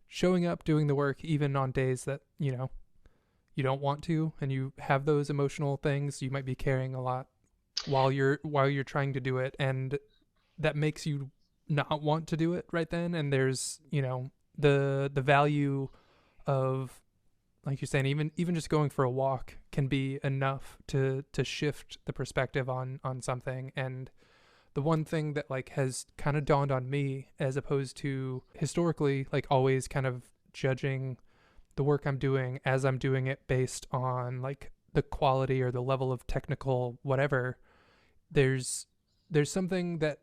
showing up, doing the work even on days that, you don't want to, and you have those emotional things, you might be carrying a lot while you're trying to do it, and that makes you not want to do it right then. And there's, the value of, like you're saying, even just going for a walk can be enough to shift the perspective on something. And the one thing that like has kind of dawned on me, as opposed to historically like always kind of judging the work I'm doing as I'm doing it based on like the quality or the level of technical whatever, there's something that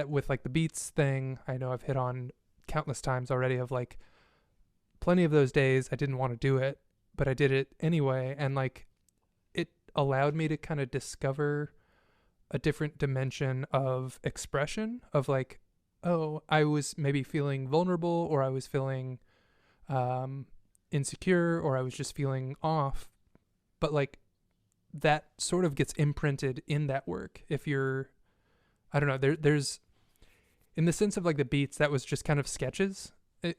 with like the beats thing, I know I've hit on countless times already, of like plenty of those days I didn't want to do it, but I did it anyway, and like it allowed me to kind of discover a different dimension of expression, of like, oh, I was maybe feeling vulnerable, or I was feeling insecure, or I was just feeling off, but like that sort of gets imprinted in that work. If you're, I don't know, there's in the sense of like the beats, that was just kind of sketches,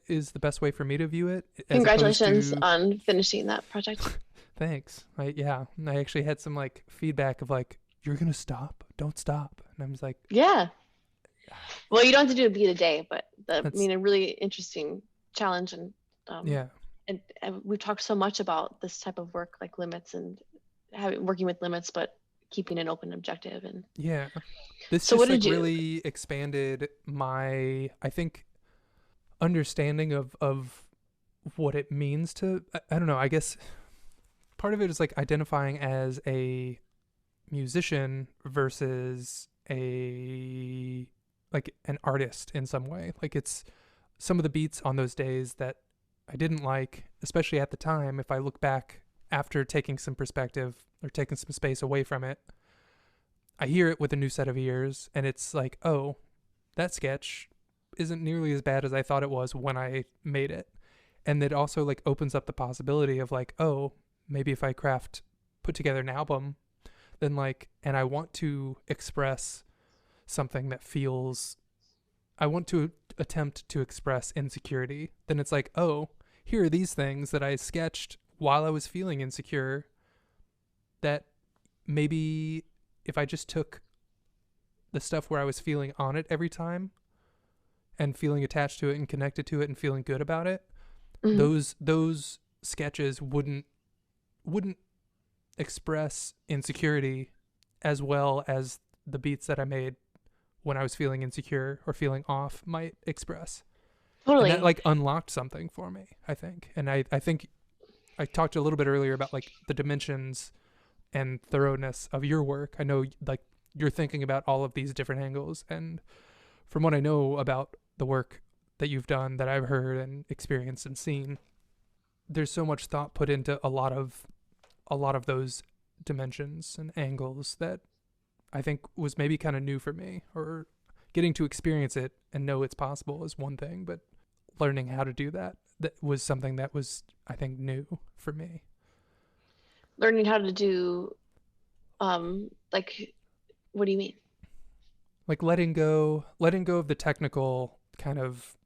is the best way for me to view it, as opposed congratulations to on finishing that project. thanks. Yeah, I actually had some like feedback of like, you're gonna stop, don't stop, and I was like, Yeah. Well, you don't have to do a beat a day, but that's a really interesting challenge, um, yeah. and we've talked so much about this type of work, like limits and working with limits, but keeping an open objective. And Yeah. This so, what just like did you? really expanded my, I think, understanding of what it means to, I don't know, I guess part of it is like identifying as a musician versus a like an artist in some way. Like it's some of the beats on those days that I didn't like, especially at the time. If I look back after taking some perspective or taking some space away from it, I hear it with a new set of ears, and it's like, oh, that sketch isn't nearly as bad as I thought it was when I made it. And it also like opens up the possibility of like, oh, maybe if I put together an album, then like, and I want to express something that feels, I want to attempt to express insecurity, then it's like, oh, here are these things that I sketched while I was feeling insecure, that maybe if I just took the stuff where I was feeling on it every time and feeling attached to it and connected to it and feeling good about it, Mhm. those sketches wouldn't express insecurity as well as the beats that I made when I was feeling insecure or feeling off might express. And that Totally. like unlocked something for me, I think. And I think I talked a little bit earlier about like the dimensions and thoroughness of your work. I know like you're thinking about all of these different angles, and from what I know about the work that you've done, that I've heard and experienced and seen, there's so much thought put into a lot of those dimensions and angles that I think was maybe kind of new for me. Or getting to experience it and know it's possible is one thing, but learning how to do that was something that was, I think, new for me. Learning how to do, like, what do you mean? Like letting go of the technical kind of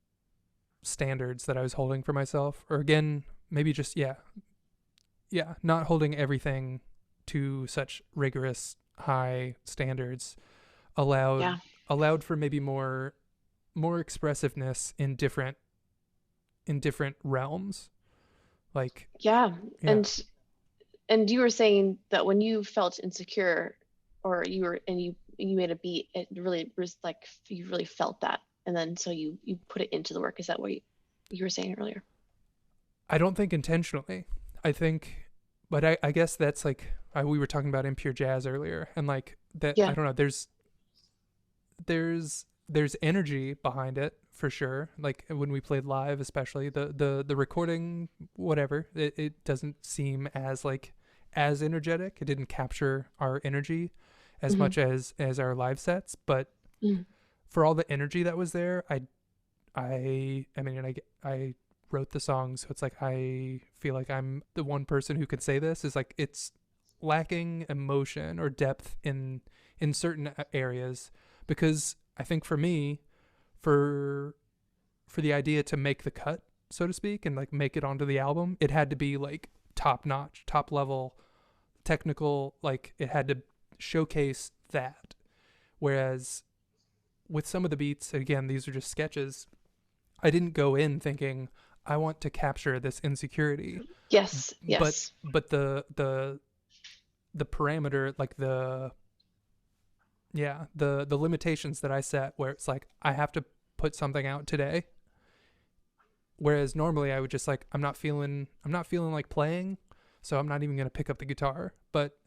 standards that I was holding for myself, or again, maybe just not holding everything to such rigorous high standards allowed Yeah. allowed for maybe more expressiveness in different realms. Like, Yeah. yeah. And you were saying that when you felt insecure, or you were and you made a beat, it really was like you really felt that, and then so you put it into the work. Is that what you were saying earlier? I don't think intentionally. I think, but I guess that's like, we were talking about impure jazz earlier, and like that. I Yeah. don't know. There's energy behind it for sure. Like when we played live, especially the recording, whatever. It doesn't seem as like as energetic. It didn't capture our energy as Hmm. much as our live sets, but Hmm. for all the energy that was there, I mean, and I wrote the song, so it's like I feel like I'm the one person who could say this is like it's lacking emotion or depth in certain areas, because I think for me, for for the idea to make the cut, so to speak, and like make it onto the album, it had to be like top notch, top level technical, like it had to showcase that. Whereas with some of the beats, again, these are just sketches, I didn't go in thinking I want to capture this insecurity, Yes. but Yes. the parameter, like the limitations that I set, where it's like I have to put something out today. Whereas normally I would just like, I'm not feeling like playing, so I'm not even gonna pick up the guitar. But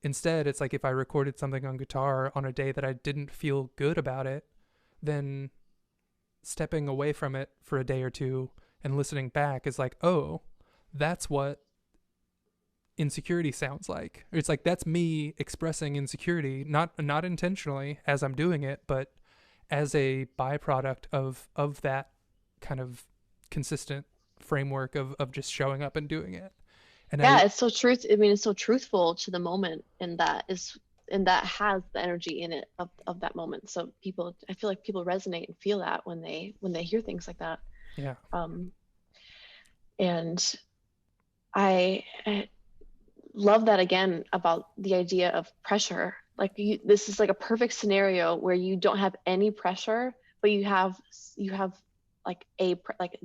instead, it's like if I recorded something on guitar on a day that I didn't feel good about it, then stepping away from it for a day or two and listening back is like, oh, that's what insecurity sounds like. It's like that's me expressing insecurity, not intentionally as I'm doing it, but as a byproduct of that kind of consistent framework of just showing up and doing it. And Yeah, it's so truth. I mean, it's so truthful to the moment, and that has the energy in it of that moment. So people, I feel like people resonate and feel that when they hear things like that. yeah, Um, and I love that again about the idea of pressure. Like this is like a perfect scenario where you don't have any pressure, but you have like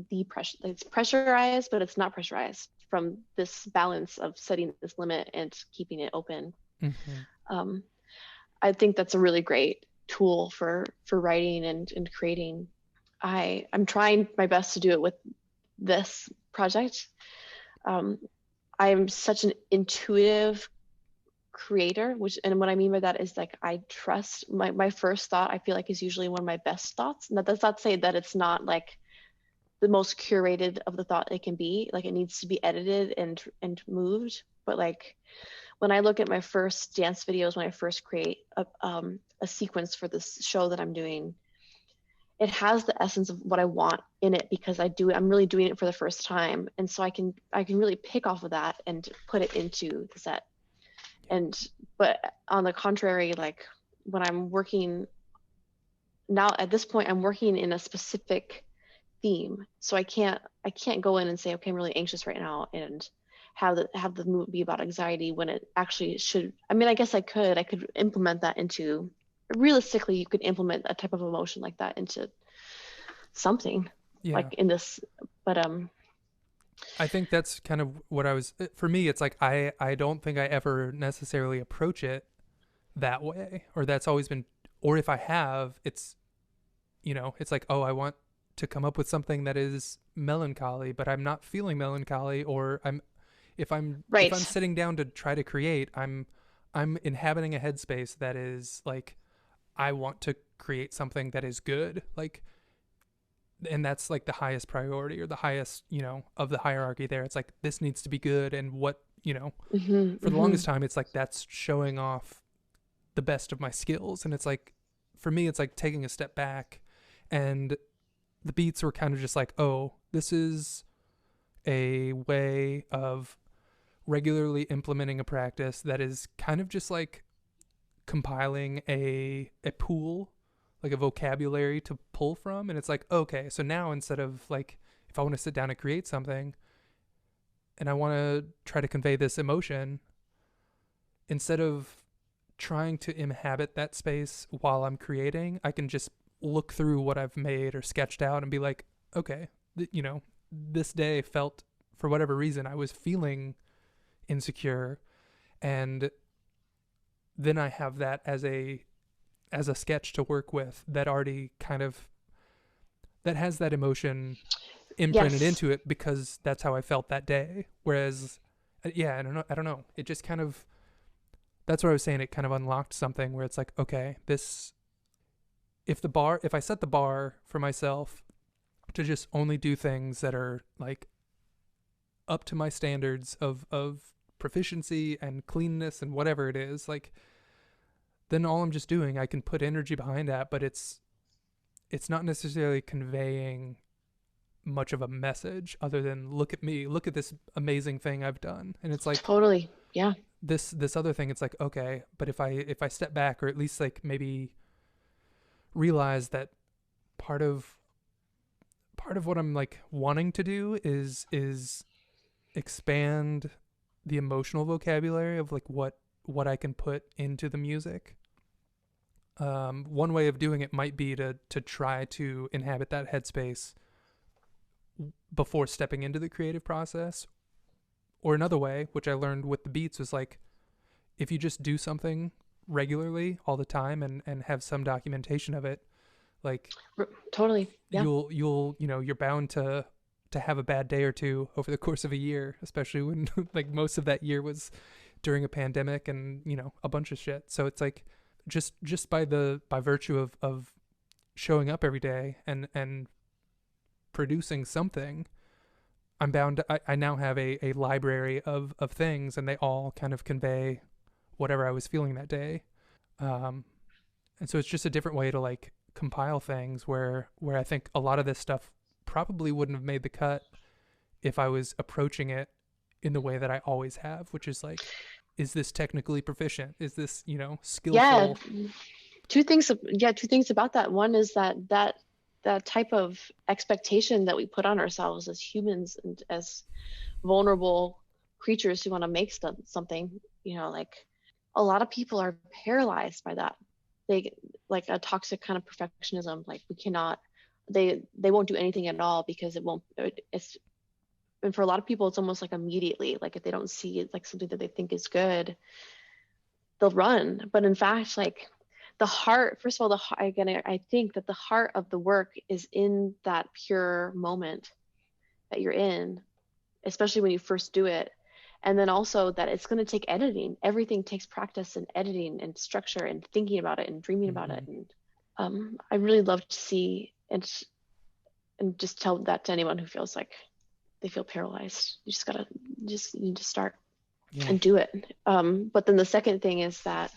the pressure. It's pressurized, but it's not pressurized, from this balance of setting this limit and keeping it open. hmm, Um, I think that's a really great tool for writing and creating. I'm trying my best to do it with this project. Um, I'm such an intuitive creator, which, and what I mean by that is like I trust my first thought, I feel like, is usually one of my best thoughts. And that does not say that it's not like the most curated of the thought it can be. Like it needs to be edited and moved. But like when I look at my first dance videos, when I first create a sequence for this show that I'm doing, it has the essence of what I want in it because I'm really doing it for the first time. And so I can really pick off of that and put it into the set. And but on the contrary, like when I'm working now at this point, I'm working in a specific theme. So I can't go in and say, okay, I'm really anxious right now and have the movie be about anxiety when it actually should. I mean, I guess I could implement that into, realistically, you could implement a type of emotion like that into something yeah. like in this, but I think that's kind of what I was. For me, it's like I don't think I ever necessarily approach it that way, or that's always been, or if I have, it's, it's like, oh, I want to come up with something that is melancholy, but I'm not feeling melancholy, or if I'm right. sitting down to try to create, I'm inhabiting a headspace that is like, I want to create something that is good. Like and that's like the highest priority or the highest, of the hierarchy there. It's like this needs to be good, and what, Hmm. for the Hmm. longest time it's like that's showing off the best of my skills. And it's like, for me, it's like taking a step back, and the beats were kind of just like, oh, this is a way of regularly implementing a practice that is kind of just like compiling a pool, like a vocabulary to pull from. And it's like, okay, so now instead of like, if I want to sit down and create something and I want to try to convey this emotion, instead of trying to inhabit that space while I'm creating, I can just look through what I've made or sketched out and be like, okay, this day felt, for whatever reason, I was feeling insecure, and then I have that as a sketch to work with that already kind of, that has that emotion imprinted Yes. into it because that's how I felt that day. Whereas, yeah, I don't know. It just kind of, that's what I was saying. It kind of unlocked something where it's like, okay, this, if I set the bar for myself to just only do things that are like up to my standards of proficiency and cleanness and whatever it is, like, then all I'm just doing, I can put energy behind that, but it's not necessarily conveying much of a message other than look at me, look at this amazing thing I've done. And it's like Totally. Yeah. this other thing, it's like, okay, but if I step back, or at least like maybe realize that part of what I'm like wanting to do is expand the emotional vocabulary of like what I can put into the music. One way of doing it might be to try to inhabit that headspace before stepping into the creative process. Or another way, which I learned with the beats, was like, if you just do something regularly all the time and have some documentation of it, like Totally. Yeah. you're bound to have a bad day or two over the course of a year, especially when like most of that year was during a pandemic and a bunch of shit. So it's like just by virtue of showing up every day and producing something, I'm bound to, I now have a library of things, and they all kind of convey whatever I was feeling that day. Um, and so it's just a different way to like compile things where I think a lot of this stuff probably wouldn't have made the cut if I was approaching it in the way that I always have, which is like, is this technically proficient? Is this, Yeah. skillful? Two things about that. One is that type of expectation that we put on ourselves as humans and as vulnerable creatures who want to make something, like a lot of people are paralyzed by that. They like a toxic kind of perfectionism. Like we cannot, they won't do anything at all because it won't. It's and for a lot of people, it's almost like immediately. Like if they don't see it like something that they think is good, they'll run. But in fact, like the heart, first of all, again, I think that the heart of the work is in that pure moment that you're in, especially when you first do it. And then also that it's going to take editing. Everything takes practice and editing and structure and thinking about it and dreaming about it. Mm-hmm. And I really love to see and just tell that to anyone who feels like they feel paralyzed. You need to start Yeah. and do it. But then the second thing is that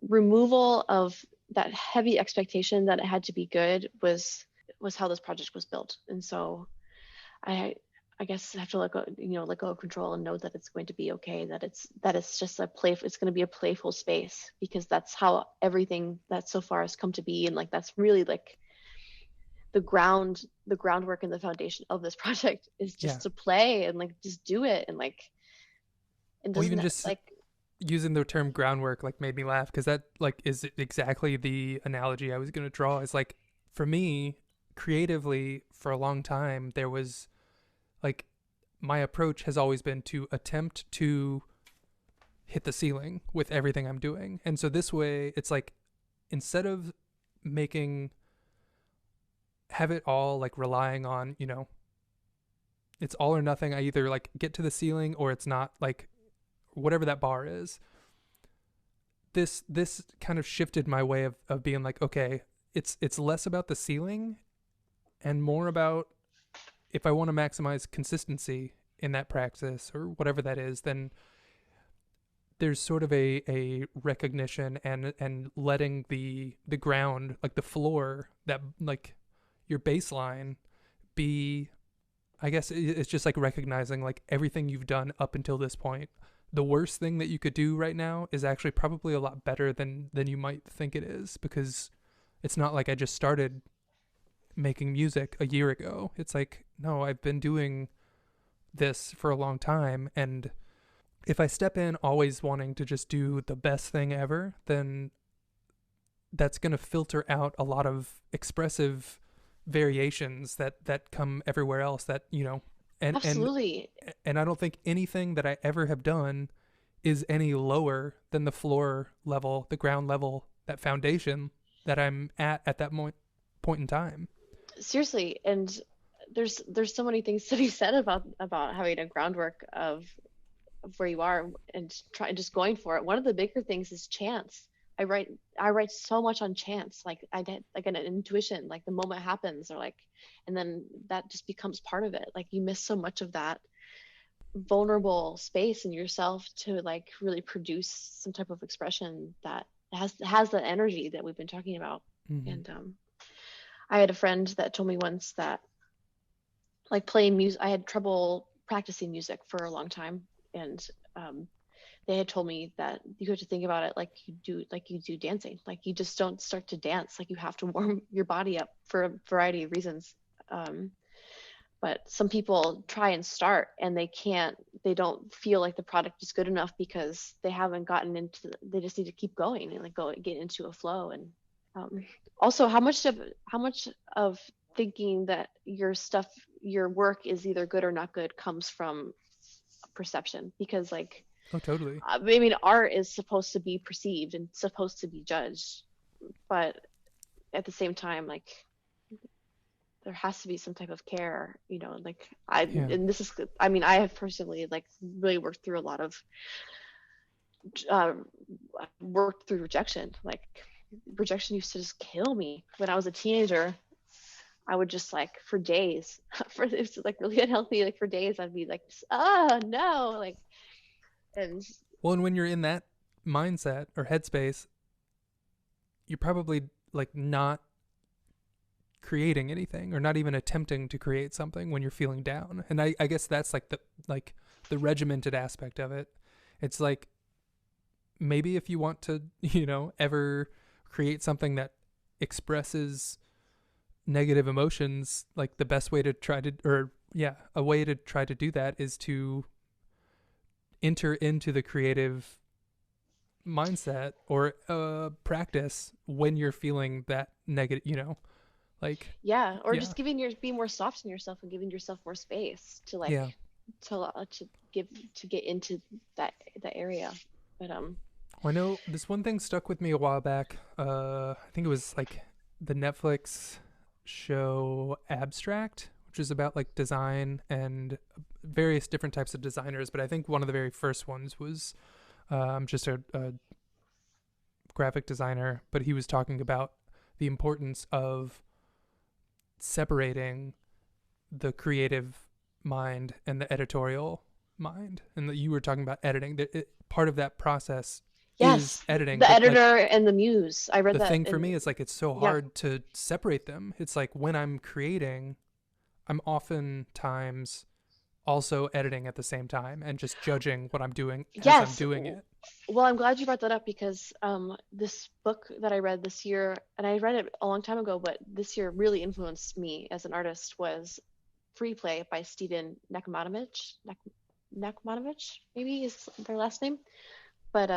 removal of that heavy expectation that it had to be good was how this project was built. And so I guess I have to let go of control and know that it's going to be okay, that it's just it's going to be a playful space, because that's how everything that so far has come to be. And like that's really like the groundwork and the foundation of this project is Yeah. just to play and like just do it. And like it Well, doesn't even just like using the term groundwork like made me laugh, because that like is exactly the analogy I was going to draw. Is like, for me, creatively, for a long time there was like, my approach has always been to attempt to hit the ceiling with everything I'm doing. And so this way it's like, instead of making have it all like relying on, it's all or nothing, I either like get to the ceiling or it's not, like whatever that bar is. This kind of shifted my way of being like, okay, it's less about the ceiling and more about, if I want to maximize consistency in that practice or whatever that is, then there's sort of a recognition and letting the ground, like the floor, that like your baseline, be, I guess it's just like recognizing like everything you've done up until this point. The worst thing that you could do right now is actually probably a lot better than you might think it is, because it's not like I just started making music a year ago. It's like, no, I've been doing this for a long time, and if I step in always wanting to just do the best thing ever, then that's going to filter out a lot of expressive variations that come everywhere else, that, you know, and Absolutely. and I don't think anything that I ever have done is any lower than the floor level, the ground level, that foundation that I'm at that point in time. Seriously, and there's so many things to be said about having a groundwork of where you are and try just going for it. One of the bigger things is chance. I write so much on chance, like I did, like an intuition, like the moment happens, or like, and then that just becomes part of it. Like you miss so much of that vulnerable space in yourself to like really produce some type of expression that has the energy that we've been talking about. Mm-hmm. And I had a friend that told me once that like playing music, I had trouble practicing music for a long time, and they had told me that you have to think about it like you do dancing. Like you just don't start to dance. Like you have to warm your body up for a variety of reasons. But some people try and start and they don't feel like the product is good enough because they haven't gotten into, they just need to keep going and like get into a flow. And also how much of thinking that your work is either good or not good comes from perception, because like, Oh, totally. I mean, art is supposed to be perceived and supposed to be judged, but at the same time, like there has to be some type of care, you know, like Yeah. and this is, I mean, I have personally like really worked through a lot of, uh, worked through rejection. Like rejection used to just kill me when I was a teenager. I would just like for days, for it was like really unhealthy. Like for days, I'd be like, oh no, like, and Well, and when you're in that mindset or headspace, you're probably like not creating anything or not even attempting to create something when you're feeling down. And I guess that's like the regimented aspect of it. It's like, maybe if you want to, you know, ever create something that expresses negative emotions, like the best way to try to, or yeah, a way to try to do that is to enter into the creative mindset or practice when you're feeling that negative, you know, like, yeah, or yeah, just being more soft in yourself and giving yourself more space to like yeah. to give to get into that area. But Well, I know this one thing stuck with me a while back. I think it was like the Netflix show Abstract, which is about like design and various different types of designers. But I think one of the very first ones was just a graphic designer, but he was talking about the importance of separating the creative mind and the editorial mind, and that you were talking about editing. That part of that process is yes, editing, the but like editor and the muse. I read the that thing for in, me is like it's so yeah, hard to separate them. It's like when I'm creating, I'm oftentimes also editing at the same time and just judging what I'm doing as I'm yes. doing it. Well, I'm glad you brought that up because this book that I read this year, and I read it a long time ago, but this year really influenced me as an artist, was Free Play by Stephen Nekmanovich. Nekmanovich, maybe is their last name. But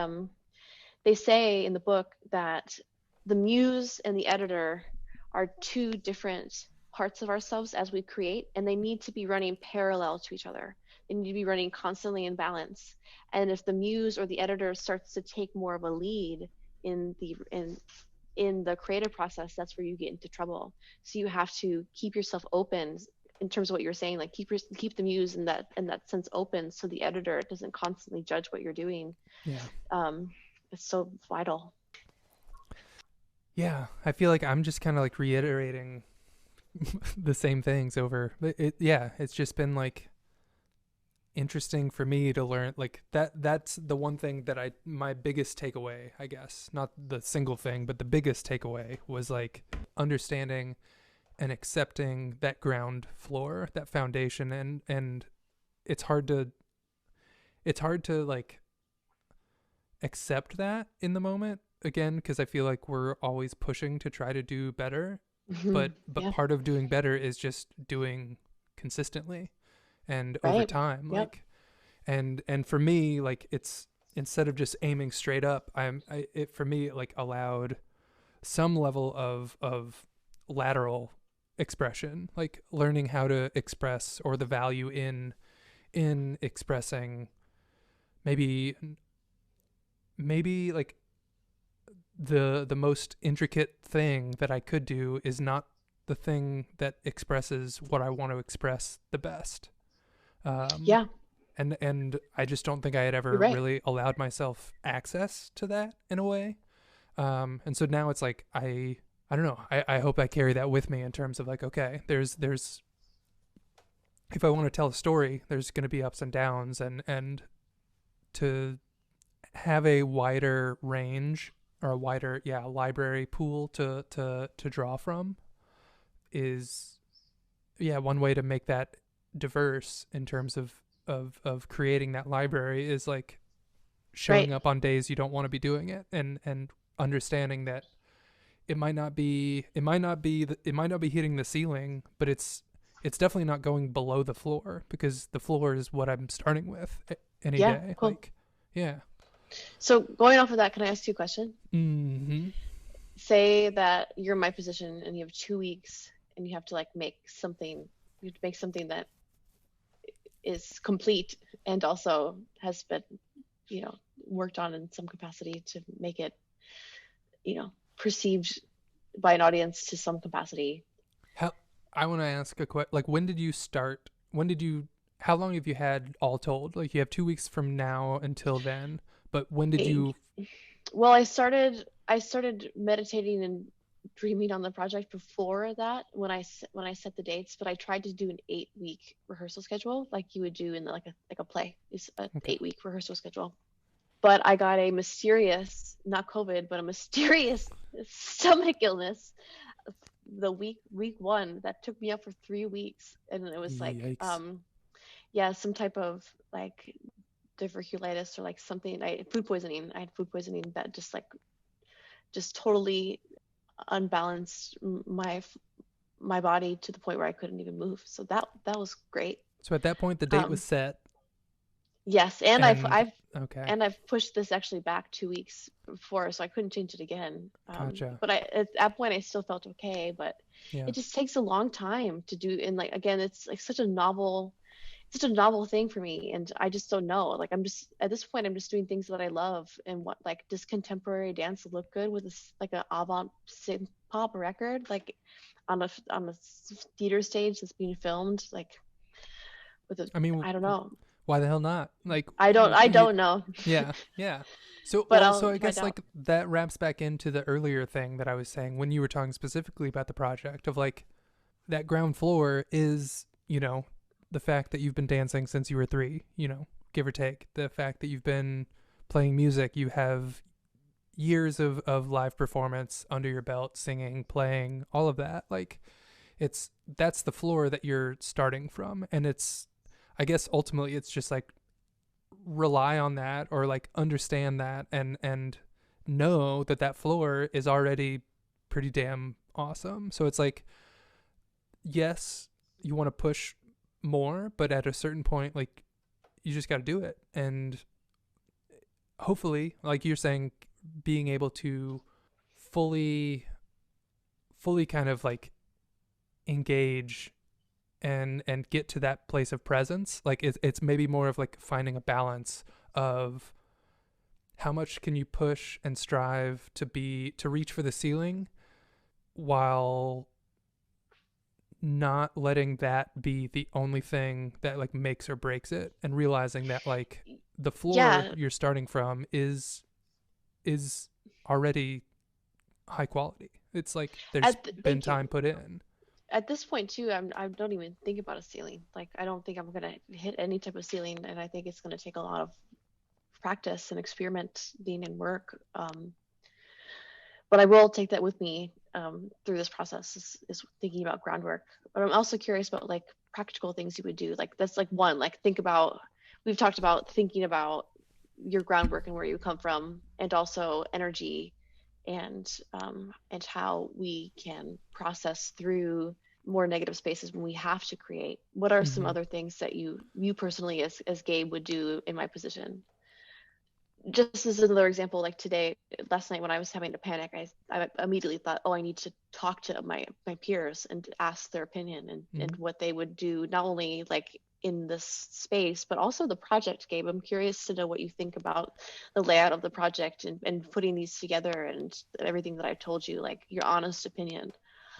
they say in the book that the muse and the editor are two different parts of ourselves as we create, and they need to be running parallel to each other. They need to be running constantly in balance. And if the muse or the editor starts to take more of a lead in the creative process, that's where you get into trouble. So you have to keep yourself open in terms of what you're saying, like keep the muse in that sense open, so the editor doesn't constantly judge what you're doing. Yeah. It's so vital. Yeah, I feel like I'm just kind of like reiterating the same things over. Yeah, it's just been like interesting for me to learn like that's the one thing that my biggest takeaway, I guess, not the single thing, but the biggest takeaway was like understanding and accepting that ground floor, that foundation, and it's hard to like accept that in the moment again, because I feel like we're always pushing to try to do better, Hmm. but Yeah. part of doing better is just doing consistently and over Right. time, Yep. like, and for me, like, it's instead of just aiming straight up, it for me like allowed some level of lateral expression, like learning how to express, or the value in expressing, maybe like the most intricate thing that I could do is not the thing that expresses what I want to express the best. Um, Yeah. and I just don't think I had You're ever right. really allowed myself access to that in a way. And so now it's like I don't know. I hope I carry that with me in terms of like, okay, there's if I want to tell a story, there's going to be ups and downs, and to have a wider range, or a wider, yeah, library pool to draw from is, yeah, one way to make that diverse in terms of creating that library is like showing Right. up on days you don't want to be doing it, and understanding that it might not be hitting the ceiling, but it's definitely not going below the floor, because the floor is what I'm starting with any Yeah. day, Cool. like, yeah. So going off of that, can I ask you a question? Mm-hmm. Say that you're in my position and you have 2 weeks and you have to like make something, you have to make something that is complete and also has been, worked on in some capacity to make it, perceived by an audience to some capacity. How, I want to ask a question. Like, when did you start? When did you? How long have you had all told? Like, you have 2 weeks from now until then. But when did Eh, you? Well, I started meditating and dreaming on the project before that when I set the dates, but I tried to do an 8 week rehearsal schedule like you would do in like a play. Is an Okay. 8 week rehearsal schedule. But I got a mysterious, not COVID, but a mysterious stomach illness the week one that took me up for 3 weeks, and it was like Yikes. yeah, some type of like diverculitis or like something. I food poisoning. I had food poisoning that just totally unbalanced my body to the point where I couldn't even move. So that was great. So at that point, the date was Um, set, yes, and I've and I've okay, and I've pushed this actually back 2 weeks before, so I couldn't change it again. gotcha. But at that point, I still felt okay. But Yeah. it just takes a long time to do, and like again, it's like such a novel thing for me, and I just don't know. Like I'm just at this point, I'm just doing things that I love, and what like does contemporary dance look good with this like a avant synth pop record, like on a theater stage that's being filmed, like with a I mean, I don't know. why the hell not? Like, I don't I don't know, yeah, yeah. So, but well, I'll so I find guess out. like that wraps back into the earlier thing that I was saying when you were talking specifically about the project of like that ground floor is, the fact that you've been dancing since you were 3, give or take. The fact that you've been playing music, you have years of live performance under your belt, singing, playing, all of that. Like, that's the floor that you're starting from. And it's, I guess ultimately it's just like rely on that, or like understand that, and know that that floor is already pretty damn awesome. So it's like, yes, you want to push more, but at a certain point, like, you just got to do it. And hopefully, like you're saying, being able to fully, fully kind of like engage and get to that place of presence. Like, it's maybe more of like finding a balance of how much can you push and strive to reach for the ceiling, while not letting that be the only thing that like makes or breaks it, and realizing that like the floor Yeah, you're starting from is already high quality. It's like there's been Thank you. time put in. At this point too, I don't even think about a ceiling. Like I don't think I'm gonna hit any type of ceiling, and I think it's gonna take a lot of practice and experimenting and work. But I will take that with me through this process is thinking about groundwork. But I'm also curious about like practical things you would do. Like that's like one, like think about, we've talked about thinking about your groundwork and where you come from, and also energy and how we can process through more negative spaces when we have to create. What are some Mm-hmm. other things that you personally as Gabe would do in my position? Just as another example, like today, last night when I was having a panic, I immediately thought, oh, I need to talk to my peers and ask their opinion and what they would do, not only like in this space, but also the project. Gabe, I'm curious to know what you think about the layout of the project and putting these together and everything that I've told you, like your honest opinion,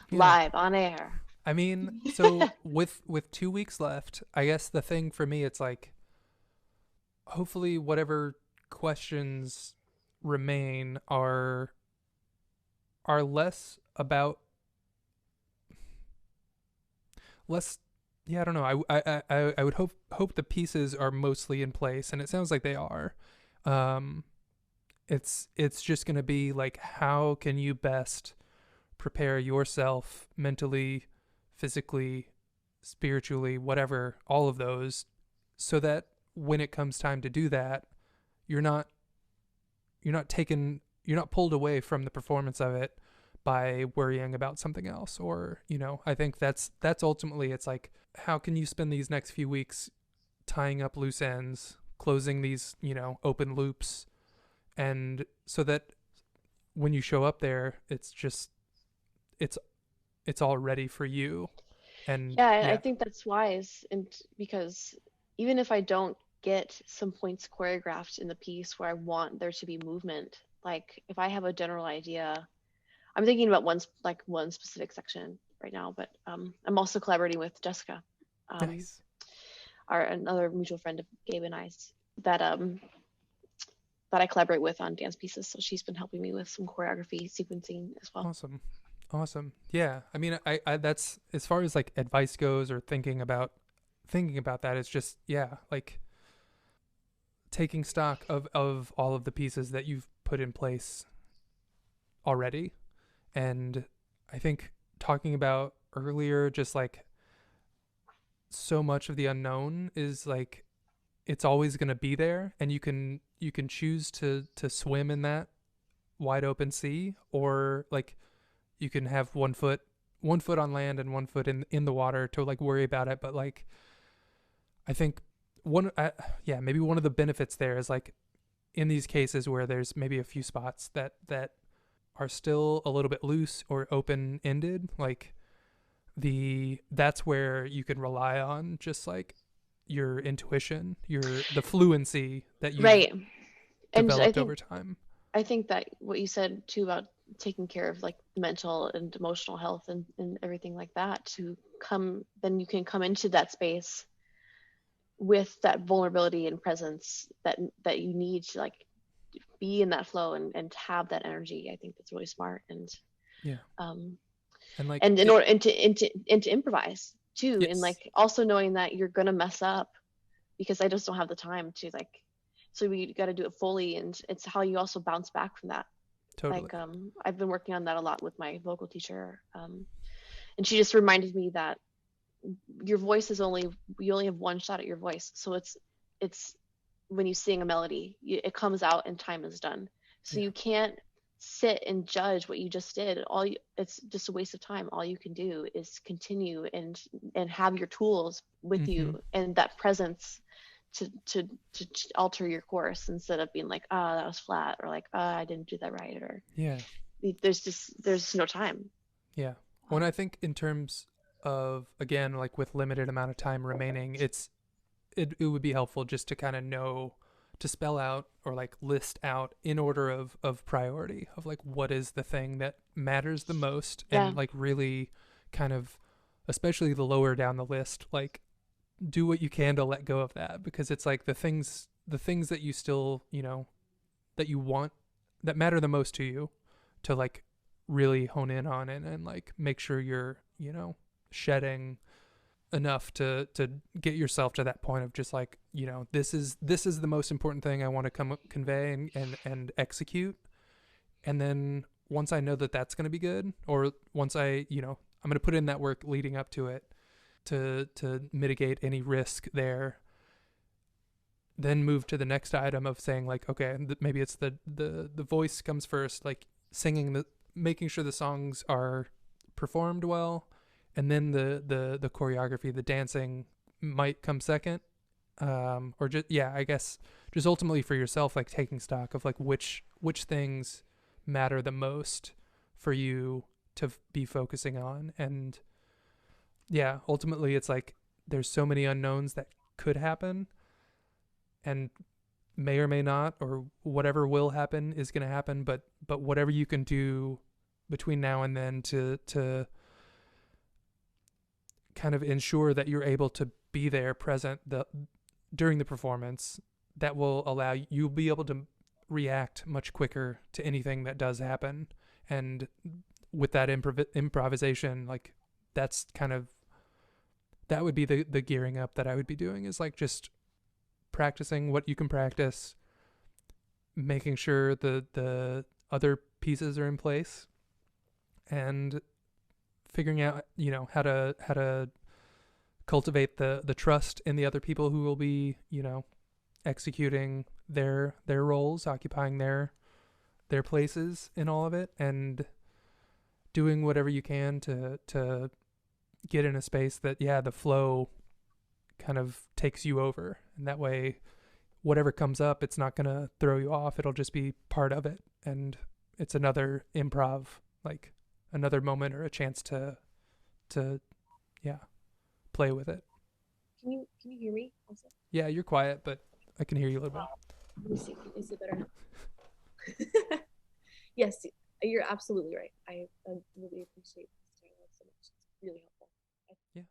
Yeah. live on air. I mean, so with 2 weeks left, I guess the thing for me, it's like, hopefully whatever questions remain are less about less. Yeah, I don't know. I would hope the pieces are mostly in place, and it sounds like they are. Um, it's just gonna be like, how can you best prepare yourself mentally, physically, spiritually, whatever, all of those, so that when it comes time to do that, you're not you're not pulled away from the performance of it by worrying about something else. Or, I think that's ultimately, it's like, how can you spend these next few weeks tying up loose ends, closing these, open loops, and so that when you show up there, it's just it's all ready for you. And Yeah, I yeah. think that's wise, and because even if I don't get some points choreographed in the piece where I want there to be movement, like if I have a general idea, I'm thinking about one specific section right now, but I'm also collaborating with Jessica, um, Nice. our another mutual friend of Gabe and I's that that I collaborate with on dance pieces. So she's been helping me with some choreography sequencing as well. Awesome. Yeah, I mean, I that's, as far as like advice goes, or thinking about that, it's just, yeah, like taking stock of all of the pieces that you've put in place already. And I think, talking about earlier, just like, so much of the unknown is like, it's always going to be there, and you can choose to swim in that wide open sea, or like, you can have one foot on land and one foot in the water to like worry about it. But like, I think maybe one of the benefits there is like, in these cases where there's maybe a few spots that are still a little bit loose or open ended, like, that's where you can rely on just like your intuition, the fluency that you've Right. And developed over time. I think that what you said too about taking care of like mental and emotional health and everything like that, to come, then you can come into that space with that vulnerability and presence that you need to like be in that flow and have that energy. I think that's really smart. Yeah. Um And like and in order and to improvise too, and yes, like also knowing that you're gonna mess up, because I just don't have the time to like, so we got to do it fully, and it's how you also bounce back from that. totally. Like I've been working on that a lot with my vocal teacher, and she just reminded me that your voice is only, you only have one shot at your voice, so it's when you sing a melody, it comes out and time is done, so Yeah. you can't sit and judge what you just did. It's just a waste of time. All you can do is continue and have your tools with Mm-hmm. you, and that presence to alter your course, instead of being like, that was flat, or like, I didn't do that right, or Yeah. there's no time. Yeah. When I think in terms of, again, like with limited amount of time remaining, it would be helpful just to kind of know, to spell out or like list out in order of priority, of like, what is the thing that matters the most, Yeah. and like really kind of, especially the lower down the list, like, do what you can to let go of that, because it's like the things that you still, that you want, that matter the most to you, to like really hone in on it and like make sure you're, shedding enough to get yourself to that point of just like, this is the most important thing I want to convey and execute. And then once I know that that's going to be good, or once I'm going to put in that work leading up to it to mitigate any risk there, then move to the next item of saying like, okay, maybe it's the voice comes first, like making sure the songs are performed well, and then the choreography, the dancing might come second, or just, yeah, I guess just ultimately for yourself, like taking stock of like which things matter the most for you to be focusing on. And yeah, ultimately it's like there's so many unknowns that could happen and may or may not, or whatever will happen is going to happen, but whatever you can do between now and then to kind of ensure that you're able to be there present during the performance, that will allow you'll be able to react much quicker to anything that does happen. And with that improvisation, like that's kind of, that would be the gearing up that I would be doing, is like just practicing what you can practice, making sure the other pieces are in place, and figuring out, how to cultivate the trust in the other people who will be, executing their roles, occupying their places in all of it, and doing whatever you can to get in a space that, yeah, the flow kind of takes you over, and that way whatever comes up, it's not going to throw you off. It'll just be part of it, and it's another improv, like another moment or a chance to yeah, play with it. Can you hear me also? Yeah, you're quiet, but I can hear you a little bit. Let me see. Is it better now? Yes, you're absolutely right. I really appreciate this dialogue so much. It's really helpful. Yeah.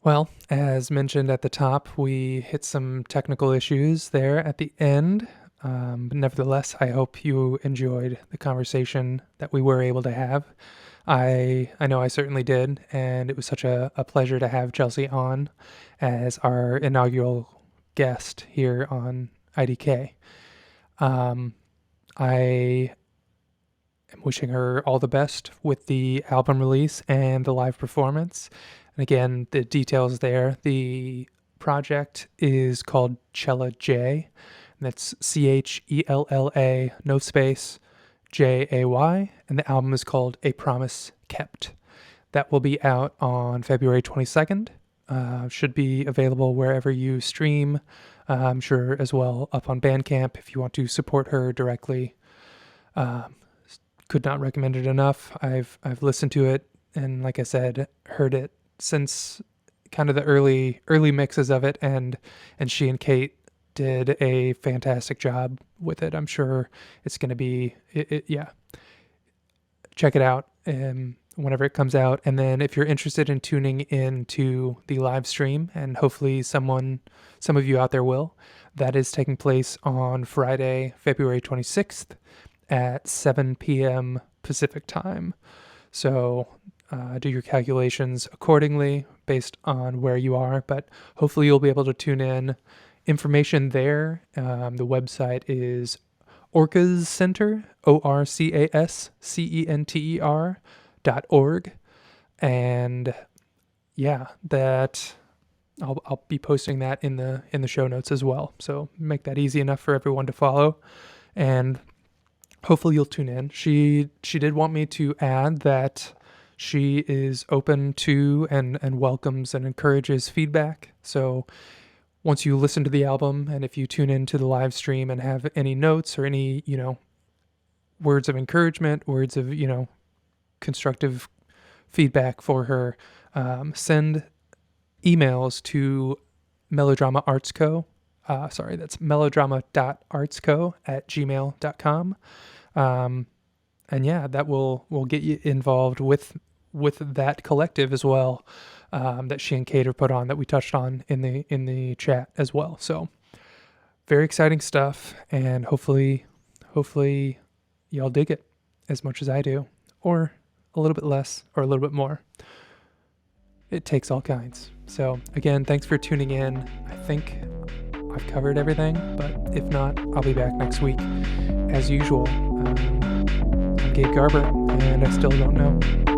Well, as mentioned at the top, we hit some technical issues there at the end. But nevertheless, I hope you enjoyed the conversation that we were able to have. I know I certainly did, and it was such a pleasure to have Chelsea on as our inaugural guest here on IDK. I am wishing her all the best with the album release and the live performance. And again, the details there. The project is called Chella J, and that's CHELLA, no space, JAY, and the album is called A Promise Kept. That will be out on February 22nd. Should be available wherever you stream. I'm sure as well up on Bandcamp if you want to support her directly. Could not recommend it enough. I've listened to it, and like I said, heard it since kind of the early mixes of it, and she and Kate did a fantastic job with it. I'm sure it's going to be yeah. Check it out whenever it comes out. And then if you're interested in tuning into the live stream, and hopefully some of you out there will, that is taking place on Friday, February 26th at 7 p.m. Pacific time. So do your calculations accordingly based on where you are, but hopefully you'll be able to tune in. Information there. The website is Orcas Center, ORCASCENTER.org. And yeah, that I'll be posting that in the show notes as well. So make that easy enough for everyone to follow, and hopefully you'll tune in. She did want me to add that she is open to and welcomes and encourages feedback. So once you listen to the album, and if you tune into the live stream and have any notes or any, words of encouragement, words of, constructive feedback for her, send emails to Melodrama Arts Co. That's melodrama.artsco@gmail.com. And yeah, that will get you involved with that collective as well, that she and Kate have put on, that we touched on in the chat as well. So very exciting stuff, and hopefully y'all dig it as much as I do, or a little bit less, or a little bit more. It takes all kinds. So again, thanks for tuning in. I think I've covered everything, but if not, I'll be back next week as usual. I'm Gabe Garber, and I still don't know.